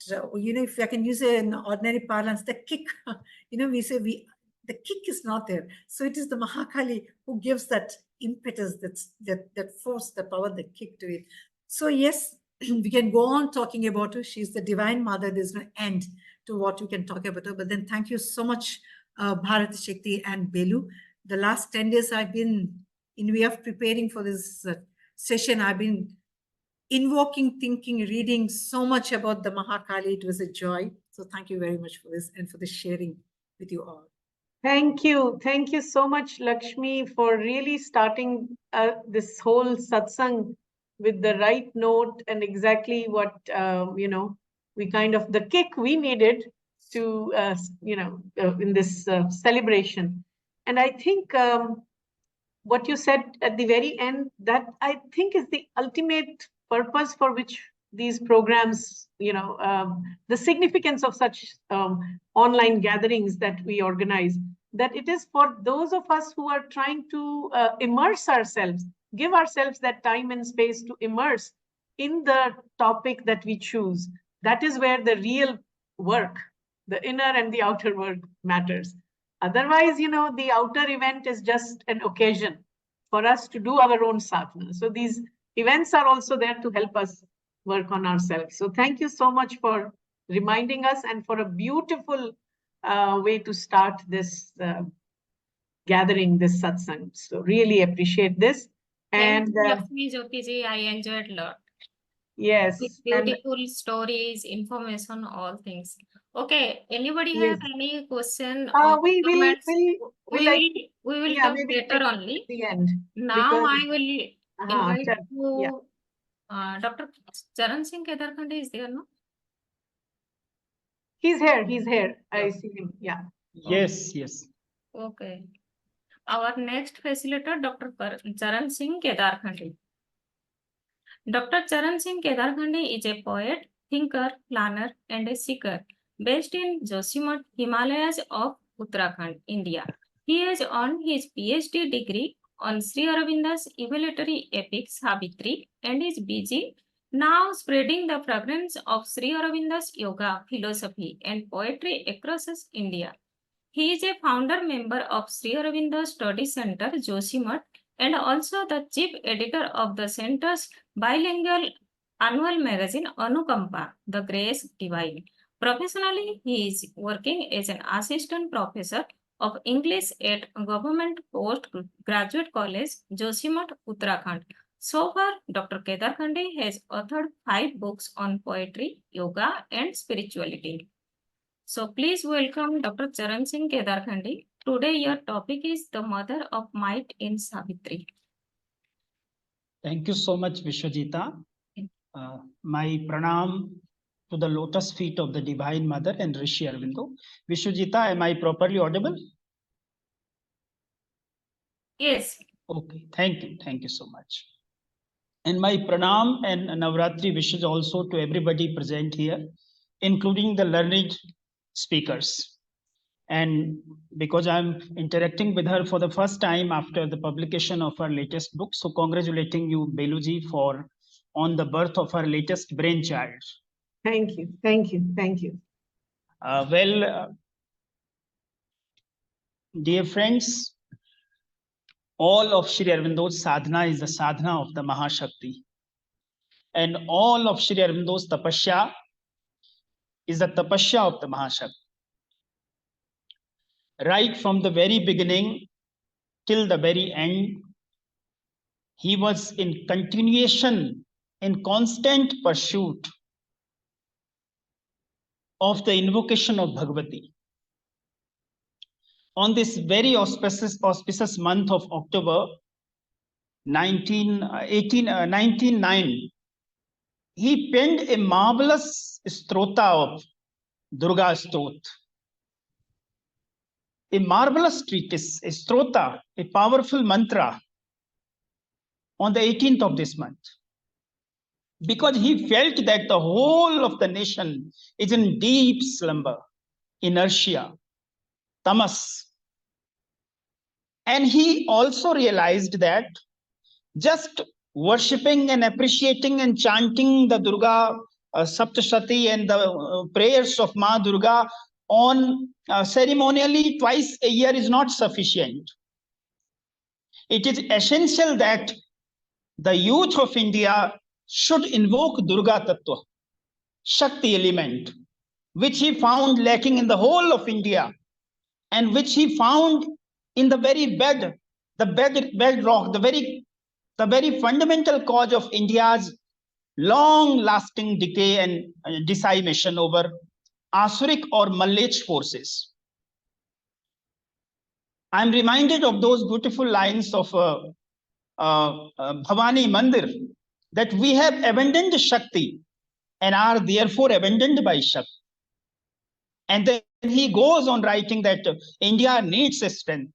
S3: if I can use an ordinary parlance, the kick, we say the kick is not there. So it is the Mahakali who gives that impetus, that force, the power, the kick to it. So yes, we can go on talking about her. She's the divine mother. There's no end to what we can talk about her. But then thank you so much, BhāratShakti and Belu. The last 10 days I've been, in way of preparing for this session, I've been invoking, thinking, reading so much about the Mahakali. It was a joy. So thank you very much for this and for the sharing with you all.
S1: Thank you. Thank you so much, Lakshmi, for really starting this whole satsang with the right note and exactly what, we kind of, the kick we needed to, in this celebration. And I think what you said at the very end, that I think is the ultimate purpose for which these programs, the significance of such online gatherings that we organize, that it is for those of us who are trying to immerse ourselves, give ourselves that time and space to immerse in the topic that we choose. That is where the real work, the inner and the outer work matters. Otherwise, the outer event is just an occasion for us to do our own sadhana. So these events are also there to help us work on ourselves. So thank you so much for reminding us and for a beautiful way to start this gathering, this satsang. So really appreciate this. And
S2: Lakshmijyothi C, I enjoyed a lot.
S1: Yes.
S2: With
S1: And
S2: beautiful stories, information, all things. Okay, anybody
S1: yes.
S2: have any question or
S1: We
S2: comments?
S1: will like,
S2: We will
S1: yeah,
S2: talk
S1: maybe
S2: later
S1: take at
S2: only.
S1: the end.
S2: Now
S1: Because
S2: I will invite
S1: yeah.
S2: you, Dr. Charan Singh Kedarkhandi is there, no?
S1: He's here. I
S2: Yeah.
S1: see him. Yeah.
S4: Yes, yes.
S2: Okay. Our next facilitator, Dr. Charan Singh Kedarkhandi. Dr. Charan Singh Kedarkhandi is a poet, thinker, planner, and a seeker based in Joshimath, Himalayas of Uttarakhand, India. He has earned his PhD degree on Sri Aurobindo's evaluatory epic Savitri and is busy now spreading the fragrance of Sri Aurobindo's yoga, philosophy, and poetry across India. He is a founder member of Sri Aurobindo Study Center, Joshimath, and also the chief editor of the center's bilingual annual magazine Anukampa, The Grace Divine. Professionally, he is working as an assistant professor of English at Government Postgraduate College, Joshimath, Uttarakhand. So far, Dr. Kedarkhandi has authored 5 books on poetry, yoga, and spirituality. So please welcome Dr. Charan Singh Kedarkhandi. Today your topic is the mother of might in Savitri.
S4: Thank you so much, Vishwajita. My pranam to the lotus feet of the Divine Mother and Rishi Aurobindo. Vishwajita, am I properly audible?
S2: Yes.
S4: Okay, thank you. Thank you so much. And my pranam and Navratri wishes also to everybody present here, including the learned speakers. And because I'm interacting with her for the first time after the publication of her latest book, so congratulating you, Beluji, for on the birth of her latest brainchild.
S1: Thank you.
S4: Dear friends, all of Sri Aurobindo's sadhana is the sadhana of the Mahashakti. And all of Sri Aurobindo's tapasya is the tapasya of the Mahashakti. Right from the very beginning till the very end, he was in continuation, in constant pursuit of the invocation of Bhagavati. On this very auspicious month of October 1909, he penned a marvelous strota of Durga Stot. A marvelous treatise, a strota, a powerful mantra on the 18th of this month. Because he felt that the whole of the nation is in deep slumber, inertia, tamas. And he also realized that just worshipping and appreciating and chanting the Durga Saptashati and the prayers of Ma Durga on ceremonially twice a year is not sufficient. It is essential that the youth of India should invoke Durga Tattva, Shakti element, which he found lacking in the whole of India, and which he found in the very bedrock, the very fundamental cause of India's long-lasting decay and decimation over Asuric or Malech forces. I'm reminded of those beautiful lines of Bhavani Mandir, that we have abandoned Shakti and are therefore abandoned by Shakti. And then he goes on writing that India needs a strength.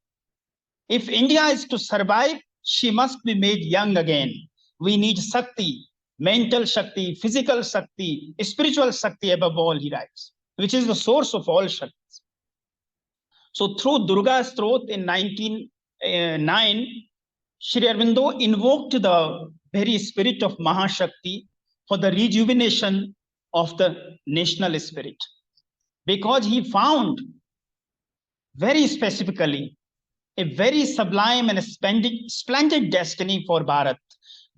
S4: If India is to survive, she must be made young again. We need Shakti, mental Shakti, physical Shakti, spiritual Shakti above all, he writes, which is the source of all Shaktis. So through Durga Strot in 1909, Sri Aurobindo invoked the very spirit of Mahashakti for the rejuvenation of the national spirit. Because he found very specifically a very sublime and splendid destiny for Bharat.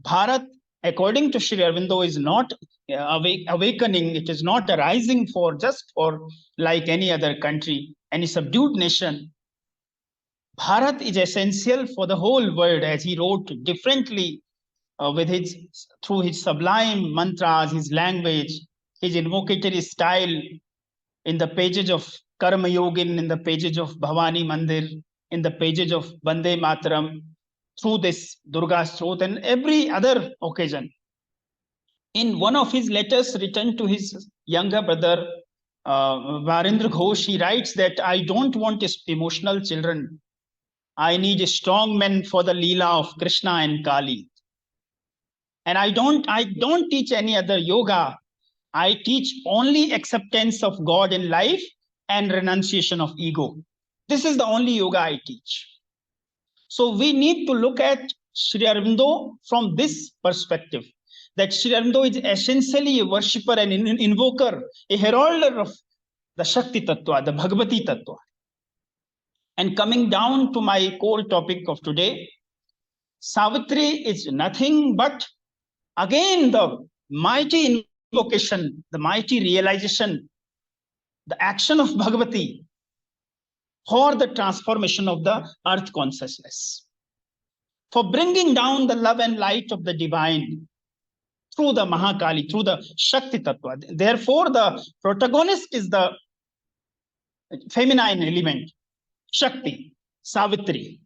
S4: Bharat, according to Sri Aurobindo, is not awakening, it is not arising for just for like any other country, any subdued nation. Bharat is essential for the whole world, as he wrote differently through his sublime mantras, his language, his invocatory style, in the pages of Karma Yogin, in the pages of Bhavani Mandir, in the pages of Vande Mataram, through this Durga Stroth and every other occasion. In one of his letters written to his younger brother, Varendra Ghosh, he writes that I don't want emotional children. I need strong men for the Leela of Krishna and Kali. And I don't teach any other yoga. I teach only acceptance of God in life and renunciation of ego. This is the only yoga I teach. So we need to look at Sri Aurobindo from this perspective, that Sri Aurobindo is essentially a worshipper and invoker, a heralder of the Shakti Tattva, the Bhagavati Tattva. And coming down to my core topic of today, Savitri is nothing but, again, the mighty invocation, the mighty realization, the action of Bhagavati for the transformation of the earth consciousness, for bringing down the love and light of the divine through the Mahakali, through the Shakti Tattva. Therefore, the protagonist is the feminine element, Shakti, Savitri.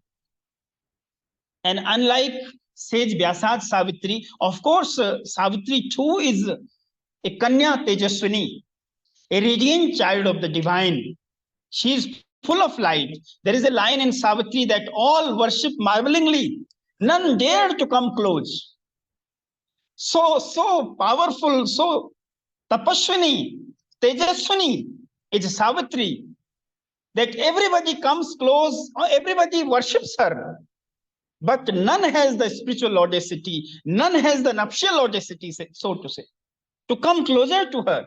S4: And unlike Sage Vyasad Savitri, of course, Savitri too is a Kanya Tejaswini, a radiant child of the divine. She is full of light. There is a line in Savitri that all worship marvelingly. None dare to come close. So powerful, so tapaswini, tejaswini is Savitri, that everybody comes close, or everybody worships her. But none has the spiritual audacity, none has the nuptial audacity, so to say, to come closer to her,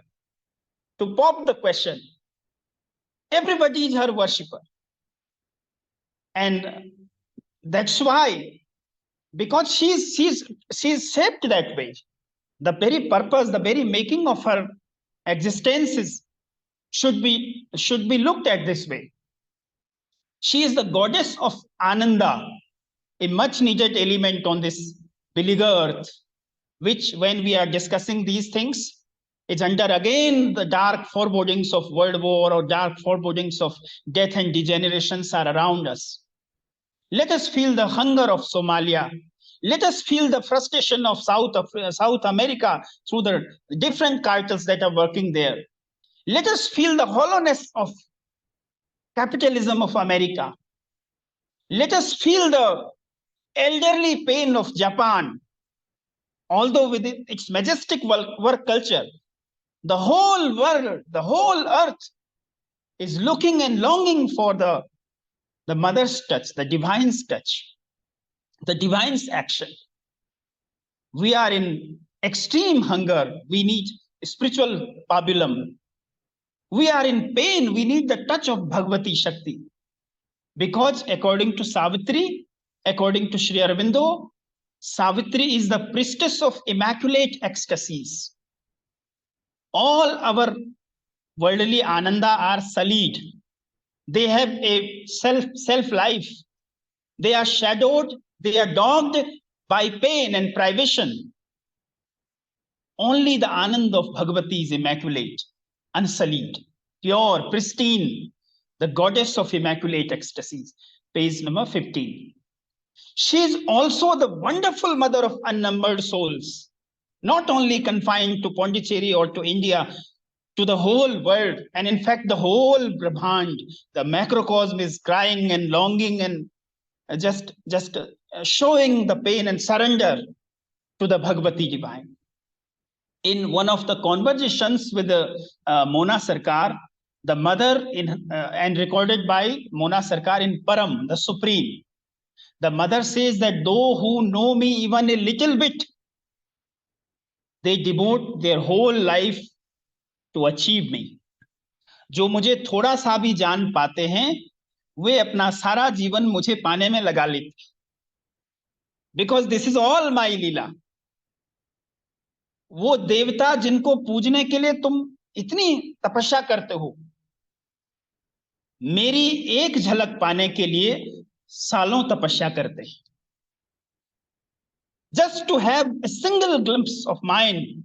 S4: to pop the question. Everybody is her worshipper. And that's why, because she's shaped that way. The very purpose, the very making of her existence should be looked at this way. She is the goddess of Ananda, a much needed element on this beleaguered earth, which when we are discussing these things, it's under again the dark forebodings of world war or dark forebodings of death and degenerations are around us. Let us feel the hunger of Somalia. Let us feel the frustration of South America through the different cartels that are working there. Let us feel the hollowness of capitalism of America. Let us feel the elderly pain of Japan. Although within its majestic work culture, the whole world, the whole earth is looking and longing for the mother's touch, the divine's touch, the divine's action. We are in extreme hunger. We need spiritual pabulum. We are in pain. We need the touch of Bhagavati Shakti. Because according to Savitri, according to Sri Aurobindo, Savitri is the priestess of immaculate ecstasies. All our worldly ananda are sullied. They have a self-life. They are shadowed. They are dogged by pain and privation. Only the Anand of Bhagavati is immaculate, unsullied, pure, pristine, the goddess of immaculate ecstasies. Page number 15. She is also the wonderful mother of unnumbered souls, not only confined to Pondicherry or to India, to the whole world. And in fact, the whole Brahmand, the macrocosm is crying and longing and just showing the pain and surrender to the Bhagavati divine. In one of the conversations with Mona Sarkar, the mother and recorded by Mona Sarkar in Param, the Supreme, the mother says that those who know me even a little bit, they devote their whole life to achieve me. जो मुझे थोड़ा सा भी जान पाते हैं, वे अपना सारा जीवन मुझे पाने में लगा लेते. Because this is all my लीला. वो देवता जिनको पूजने के लिए तुम इतनी तपस्या करते हो, मेरी एक झलक पाने के लिए सालों तपस्या करते हैं. just to have a single glimpse of mine.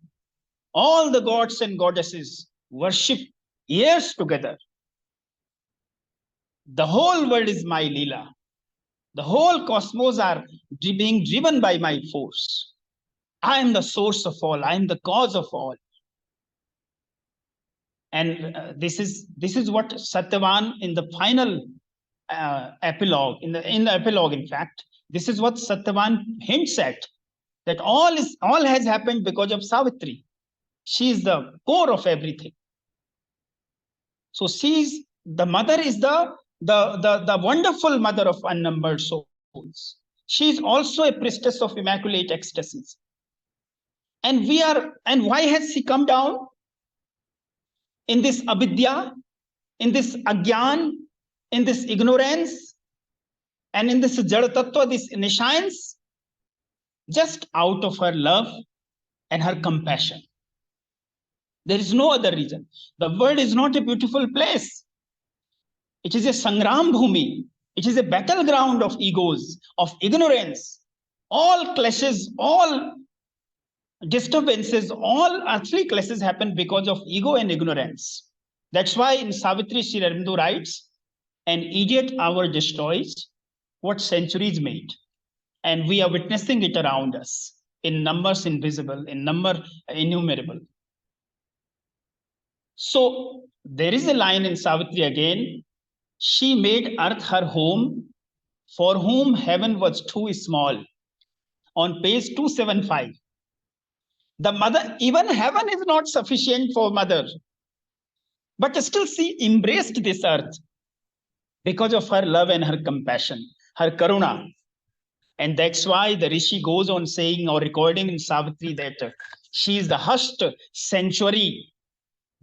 S4: All the gods and goddesses worship years together. The whole world is my Leela. The whole cosmos are being driven by my force. I am the source of all. I am the cause of all. And this is what Satyavan in the final epilogue, in the epilogue, in fact, this is what Satyavan hints at, that all has happened because of Savitri. She is the core of everything. So the mother is the wonderful mother of unnumbered souls. She is also a priestess of immaculate ecstasies. And why has she come down in this avidya, in this agyan, in this ignorance, and in this jada tattva, this nescience? Just out of her love and her compassion. There is no other reason. The world is not a beautiful place. It is a sangram bhumi. It is a battleground of egos, of ignorance. All clashes, all disturbances, all earthly clashes happen because of ego and ignorance. That's why in Savitri, Sri Aurobindo writes, an idiot hour destroys what centuries made. And we are witnessing it around us in numbers invisible, in number innumerable. So there is a line in Savitri again. She made earth her home, for whom heaven was too small. On page 275. The mother, even heaven is not sufficient for mother. But still she embraced this earth because of her love and her compassion, her karuna. And that's why the Rishi goes on saying or recording in Savitri that she is the hushed sanctuary.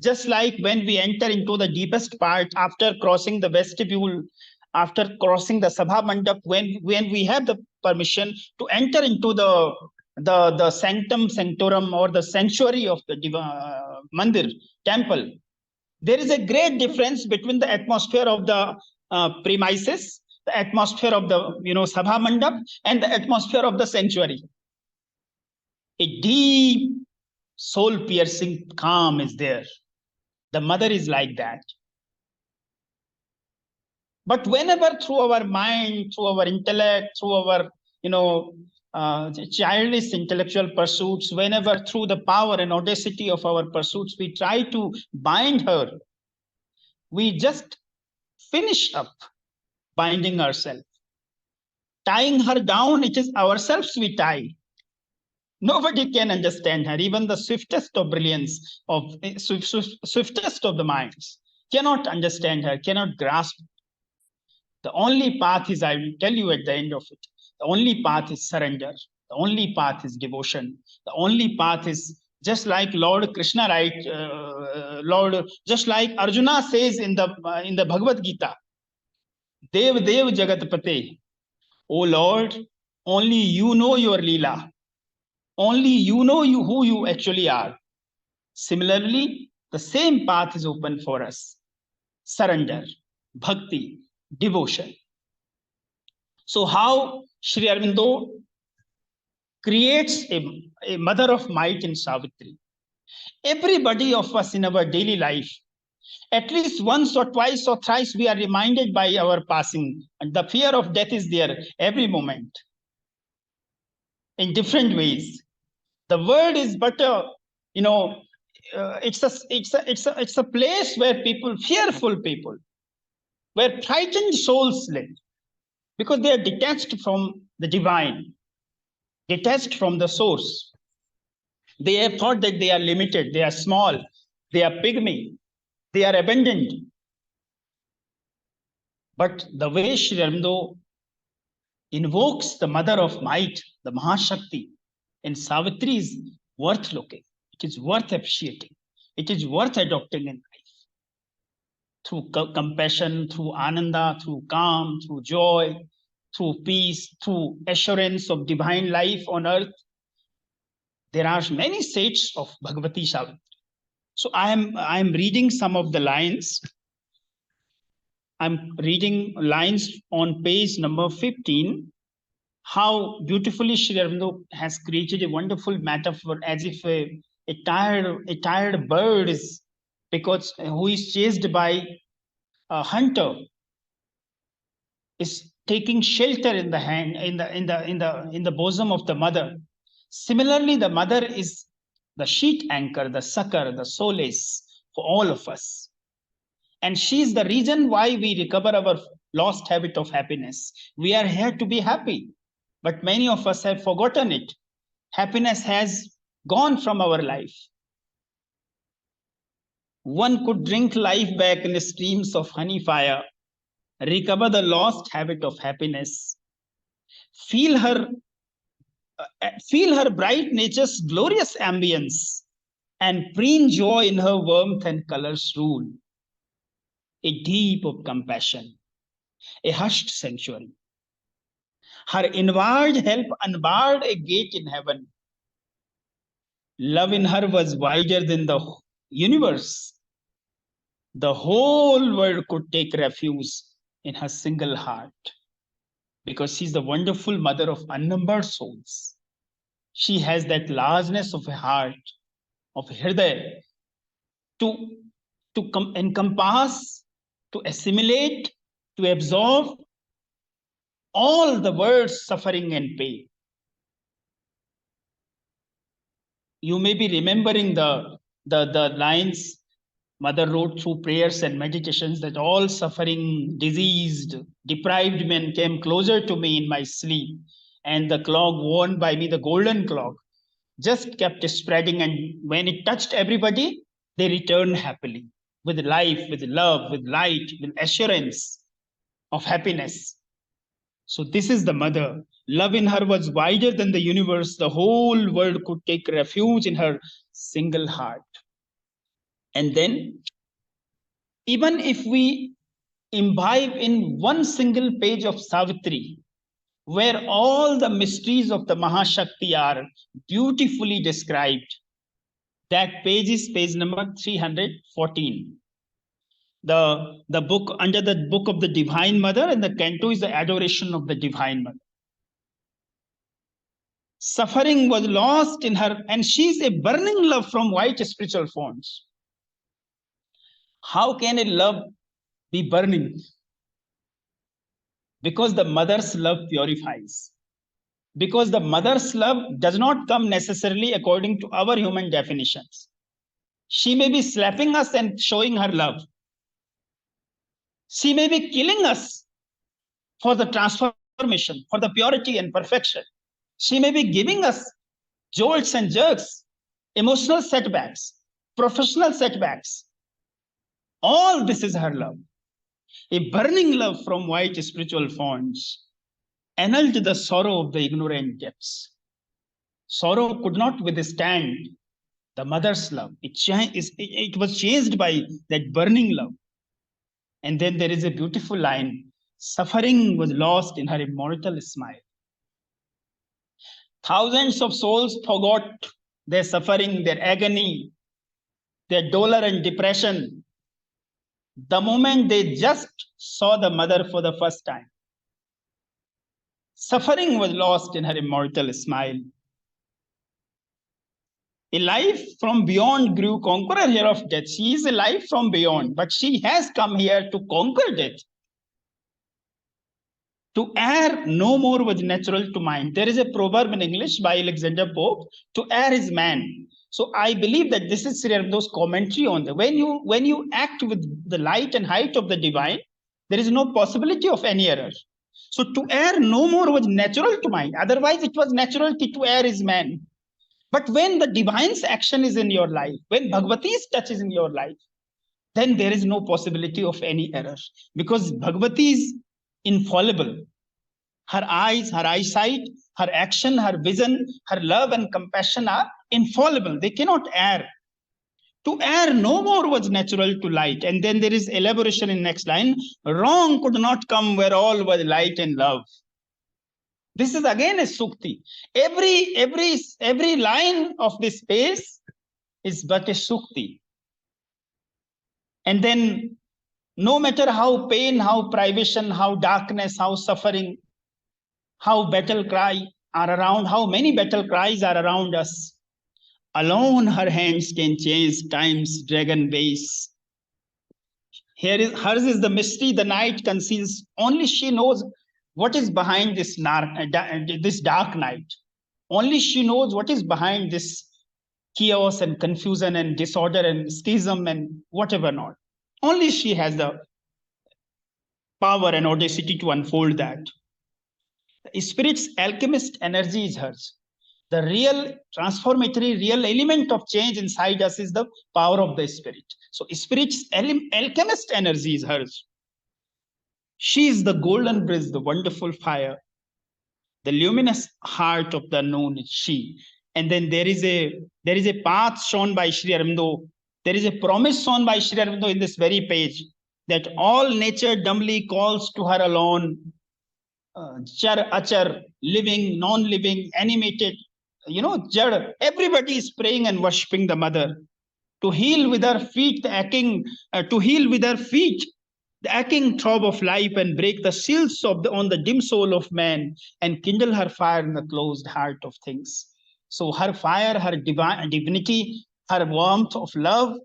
S4: Just like when we enter into the deepest part after crossing the vestibule, after crossing the Sabha Mandap, when we have the permission to enter into the sanctum sanctorum or the sanctuary of the mandir, temple, there is a great difference between the atmosphere of the premises, the atmosphere of the Sabha Mandap, and the atmosphere of the sanctuary. A deep, soul-piercing calm is there. The mother is like that. But whenever through our mind, through our intellect, through our childish intellectual pursuits, whenever through the power and audacity of our pursuits, we try to bind her, we just finish up binding ourselves. Tying her down, it is ourselves we tie. Nobody can understand her. Even the swiftest of brilliance, swiftest of the minds, cannot understand her, cannot grasp. The only path is, I will tell you at the end of it, the only path is surrender. The only path is devotion. The only path is just like Lord Krishna, right? Just like Arjuna says in the Bhagavad Gita, Dev Jagatpate, O Lord, only you know your Leela. Only you know who you actually are. Similarly, the same path is open for us. Surrender, bhakti, devotion. So how Sri Aurobindo creates a mother of might in Savitri. Everybody of us in our daily life, at least once or twice or thrice, we are reminded by our passing. And the fear of death is there every moment in different ways. The world is but it's a place where fearful people, where frightened souls live, because they are detached from the divine, detached from the source. They have thought that they are limited, they are small, they are pygmy, they are abandoned. But the way Sri Aurobindo invokes the mother of might, the BhāratShakti, in Savitri is worth looking. It is worth appreciating. It is worth adopting in life. Through compassion, through ananda, through calm, through joy, through peace, through assurance of divine life on earth. There are many states of Bhagavati Savitri. So I am reading some of the lines. I'm reading lines on page number 15. how beautifully Sri Aurobindo has created a wonderful metaphor, as if a tired bird is who is chased by a hunter is taking shelter in the bosom of the mother. Similarly, the mother is the sheet anchor, the succor, the solace for all of us. And she is the reason why we recover our lost habit of happiness. We are here to be happy, but many of us have forgotten it. Happiness has gone from our life. One could drink life back in the streams of honey fire, recover the lost habit of happiness, feel her bright nature's glorious ambience, and preen joy in her warmth and colors rule. A deep of compassion, a hushed sanctuary. Her inward help unbarred a gate in heaven. Love in her was wider than the universe. The whole world could take refuge in her single heart, because she's the wonderful mother of unnumbered souls. She has that largeness of a heart, of hridaya, to encompass, to assimilate, to absorb all the world's suffering and pain. You may be remembering the lines Mother wrote through prayers and meditations, that all suffering, diseased, deprived men came closer to me in my sleep, and the clock worn by me, the golden clock, just kept spreading, and when it touched everybody, they returned happily, with life, with love, with light, with assurance of happiness. So this is the mother. Love in her was wider than the universe. The whole world could take refuge in her single heart. And then, even if we imbibe in one single page of Savitri, where all the mysteries of the Mahashakti are beautifully described, that page is page number 314. The book, under the book of the Divine Mother, and the canto is the adoration of the Divine Mother. Suffering was lost in her, and she is a burning love from white spiritual fonts. How can a love be burning? Because the mother's love purifies. Because the mother's love does not come necessarily according to our human definitions. She may be slapping us and showing her love. She may be killing us for the transformation, for the purity and perfection. She may be giving us jolts and jerks, emotional setbacks, professional setbacks. All this is her love. A burning love from white spiritual fonts annulled the sorrow of the ignorant depths. Sorrow could not withstand the mother's love. It was changed by that burning love. And then there is a beautiful line: suffering was lost in her immortal smile. Thousands of souls forgot their suffering, their agony, their dolor and depression, the moment they just saw the mother for the first time. Suffering was lost in her immortal smile. A life from beyond grew conqueror here of death. She is a life from beyond, but she has come here to conquer death. To err no more was natural to mind. There is a proverb in English by Alexander Pope: to err is man. So I believe that this is Sri Aurobindo's commentary on the when you act with the light and height of the divine, there is no possibility of any error. So to err no more was natural to mind. Otherwise, it was natural to err is man. But when the divine's action is in your life, when Bhagavati's touch is in your life, then there is no possibility of any error, because Bhagavati is infallible. Her eyes, her eyesight, her action, her vision, her love and compassion are infallible. They cannot err. To err no more was natural to light. And then there is elaboration in next line: wrong could not come where all was light and love. This is again a sukti. Every line of this space is but a sukti. And then, no matter how pain, how privation, how darkness, how suffering, how battle cry are around, how many battle cries are around us. Alone her hands can change time's dragon base. Hers is the mystery the night conceals. Only she knows what is behind this dark night. Only she knows what is behind this chaos and confusion and disorder and schism and whatever not. Only she has the power and audacity to unfold that. The spirit's alchemist energy is hers. The real transformatory, real element of change inside us is the power of the spirit. So spirit's alchemist energy is hers. She is the golden bridge, the wonderful fire. The luminous heart of the unknown is she. And then there is a path shown by Sri Aurobindo. There is a promise shown by Sri Aurobindo in this very page that all nature dumbly calls to her alone. Char, achar, living, non-living, animated, jad. Everybody is praying and worshipping the mother to heal with her feet the aching, the aching throb of life and break the seals on the dim soul of man and kindle her fire in the closed heart of things. So her fire, her divinity, her warmth of love,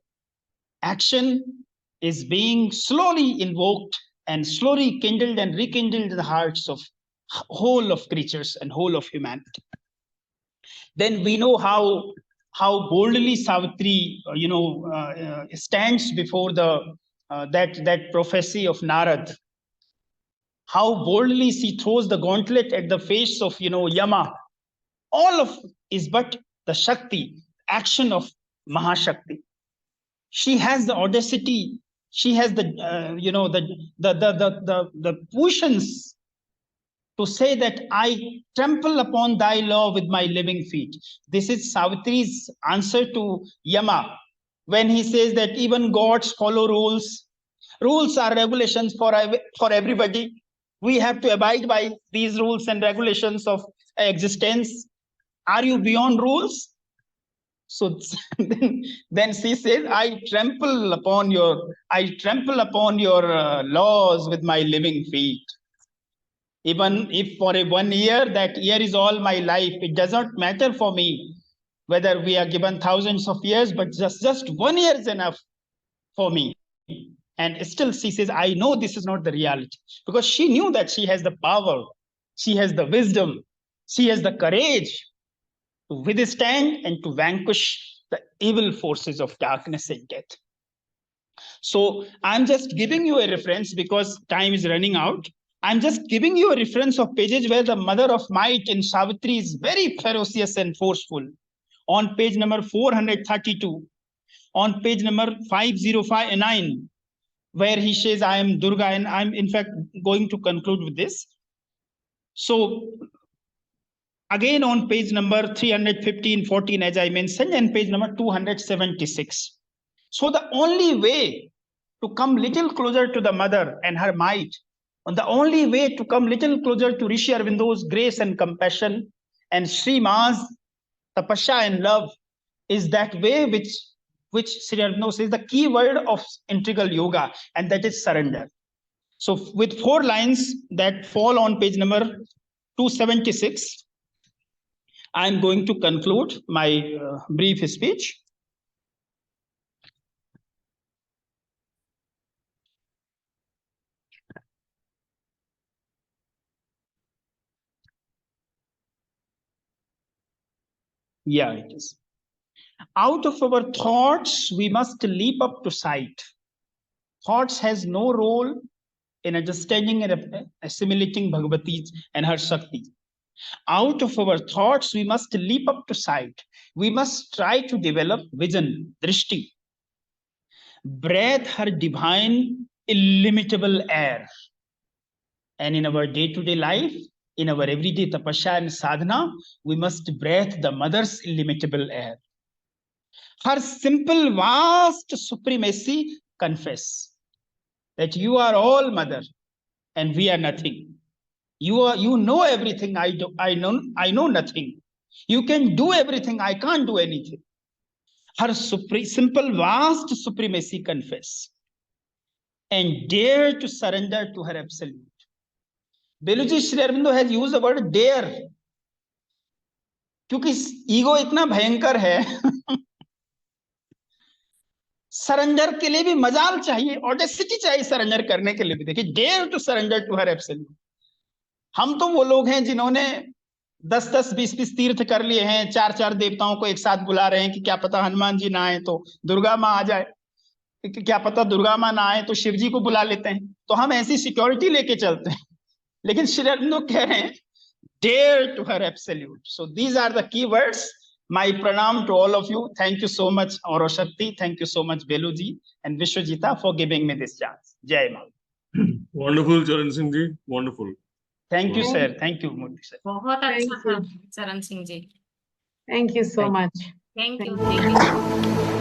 S4: action is being slowly invoked and slowly kindled and rekindled in the hearts of whole of creatures and whole of humanity. Then we know how boldly Savitri, stands before that prophecy of Narad. How boldly she throws the gauntlet at the face of Yama. All of is but the Shakti, action of Mahashakti. She has the audacity. She has the puissance to say that I trample upon thy law with my living feet. This is Savitri's answer to Yama when he says that even gods follow rules. Rules are regulations for everybody. We have to abide by these rules and regulations of existence. Are you beyond rules? So then she says, I trample upon your laws with my living feet. Even if for 1 year, that year is all my life, it does not matter for me whether we are given thousands of years, but just 1 year is enough for me. And still she says, I know this is not the reality, because she knew that she has the power, she has the wisdom, she has the courage to withstand and to vanquish the evil forces of darkness and death. So I'm just giving you a reference because time is running out. I'm just giving you a reference of pages where the mother of might in Savitri is very ferocious and forceful. On page number 432, on page number 5059, where he says, I am Durga, and I'm in fact going to conclude with this. So again on page number 315, 14, as I mentioned, and page number 276. So the only way to come little closer to the mother and her might, and the only way to come little closer to Rishi Aurobindo's grace and compassion and Sri Ma's tapasya and love is that way which Sri Aurobindo says the key word of integral yoga, and that is surrender. So with 4 lines that fall on page number 276, I'm going to conclude my brief speech. Yeah, it is. Out of our thoughts, we must leap up to sight. Thoughts has no role in understanding and assimilating Bhagavati and her Shakti. Out of our thoughts, we must leap up to sight. We must try to develop vision, drishti. Breathe her divine, illimitable air. And in our day-to-day life, in our everyday tapasya and sadhana, we must breathe the mother's illimitable air. Her simple, vast supremacy confess that you are all mother and we are nothing. You know everything, I know nothing. You can do everything, I can't do anything. Her simple, vast supremacy confess and dare to surrender to her absolute. बेलूजी Shri Aurobindo has used the word dare, क्योंकि ego इतना भयंकर है surrender के लिए भी मजाल चाहिए, ऑडेसिटी चाहिए सरेंडर करने के लिए भी। देखिए, dare to surrender to her absolute. हम तो वो लोग हैं जिन्होंने 10-10, 20-20 तीर्थ कर लिए हैं, 4-4 देवताओं को एक साथ बुला रहे हैं कि क्या पता हनुमान जी ना आए तो दुर्गा माँ आ जाए, क्या पता दुर्गा माँ ना आए तो शिव जी को बुला लेते हैं, तो हम ऐसी सिक्योरिटी लेके चलते हैं। लेकिन श्री अरबिंदो कह रहे हैं dare to her absolute. So these are the key words. My pranam to all of you. Thank you so much, BhāratShakti. Thank you so much, Beluji and Vishwajita, for giving me this chance. Jai Ma.
S5: Wonderful, Charan Singh ji. Wonderful.
S4: Thank you, sir. Thank you, Murthy sir.
S2: बहुत
S1: Thank
S2: अच्छा
S1: you.
S2: था चरण Singh ji.
S1: Thank you so
S4: Thank you.
S1: much.
S2: Thank you.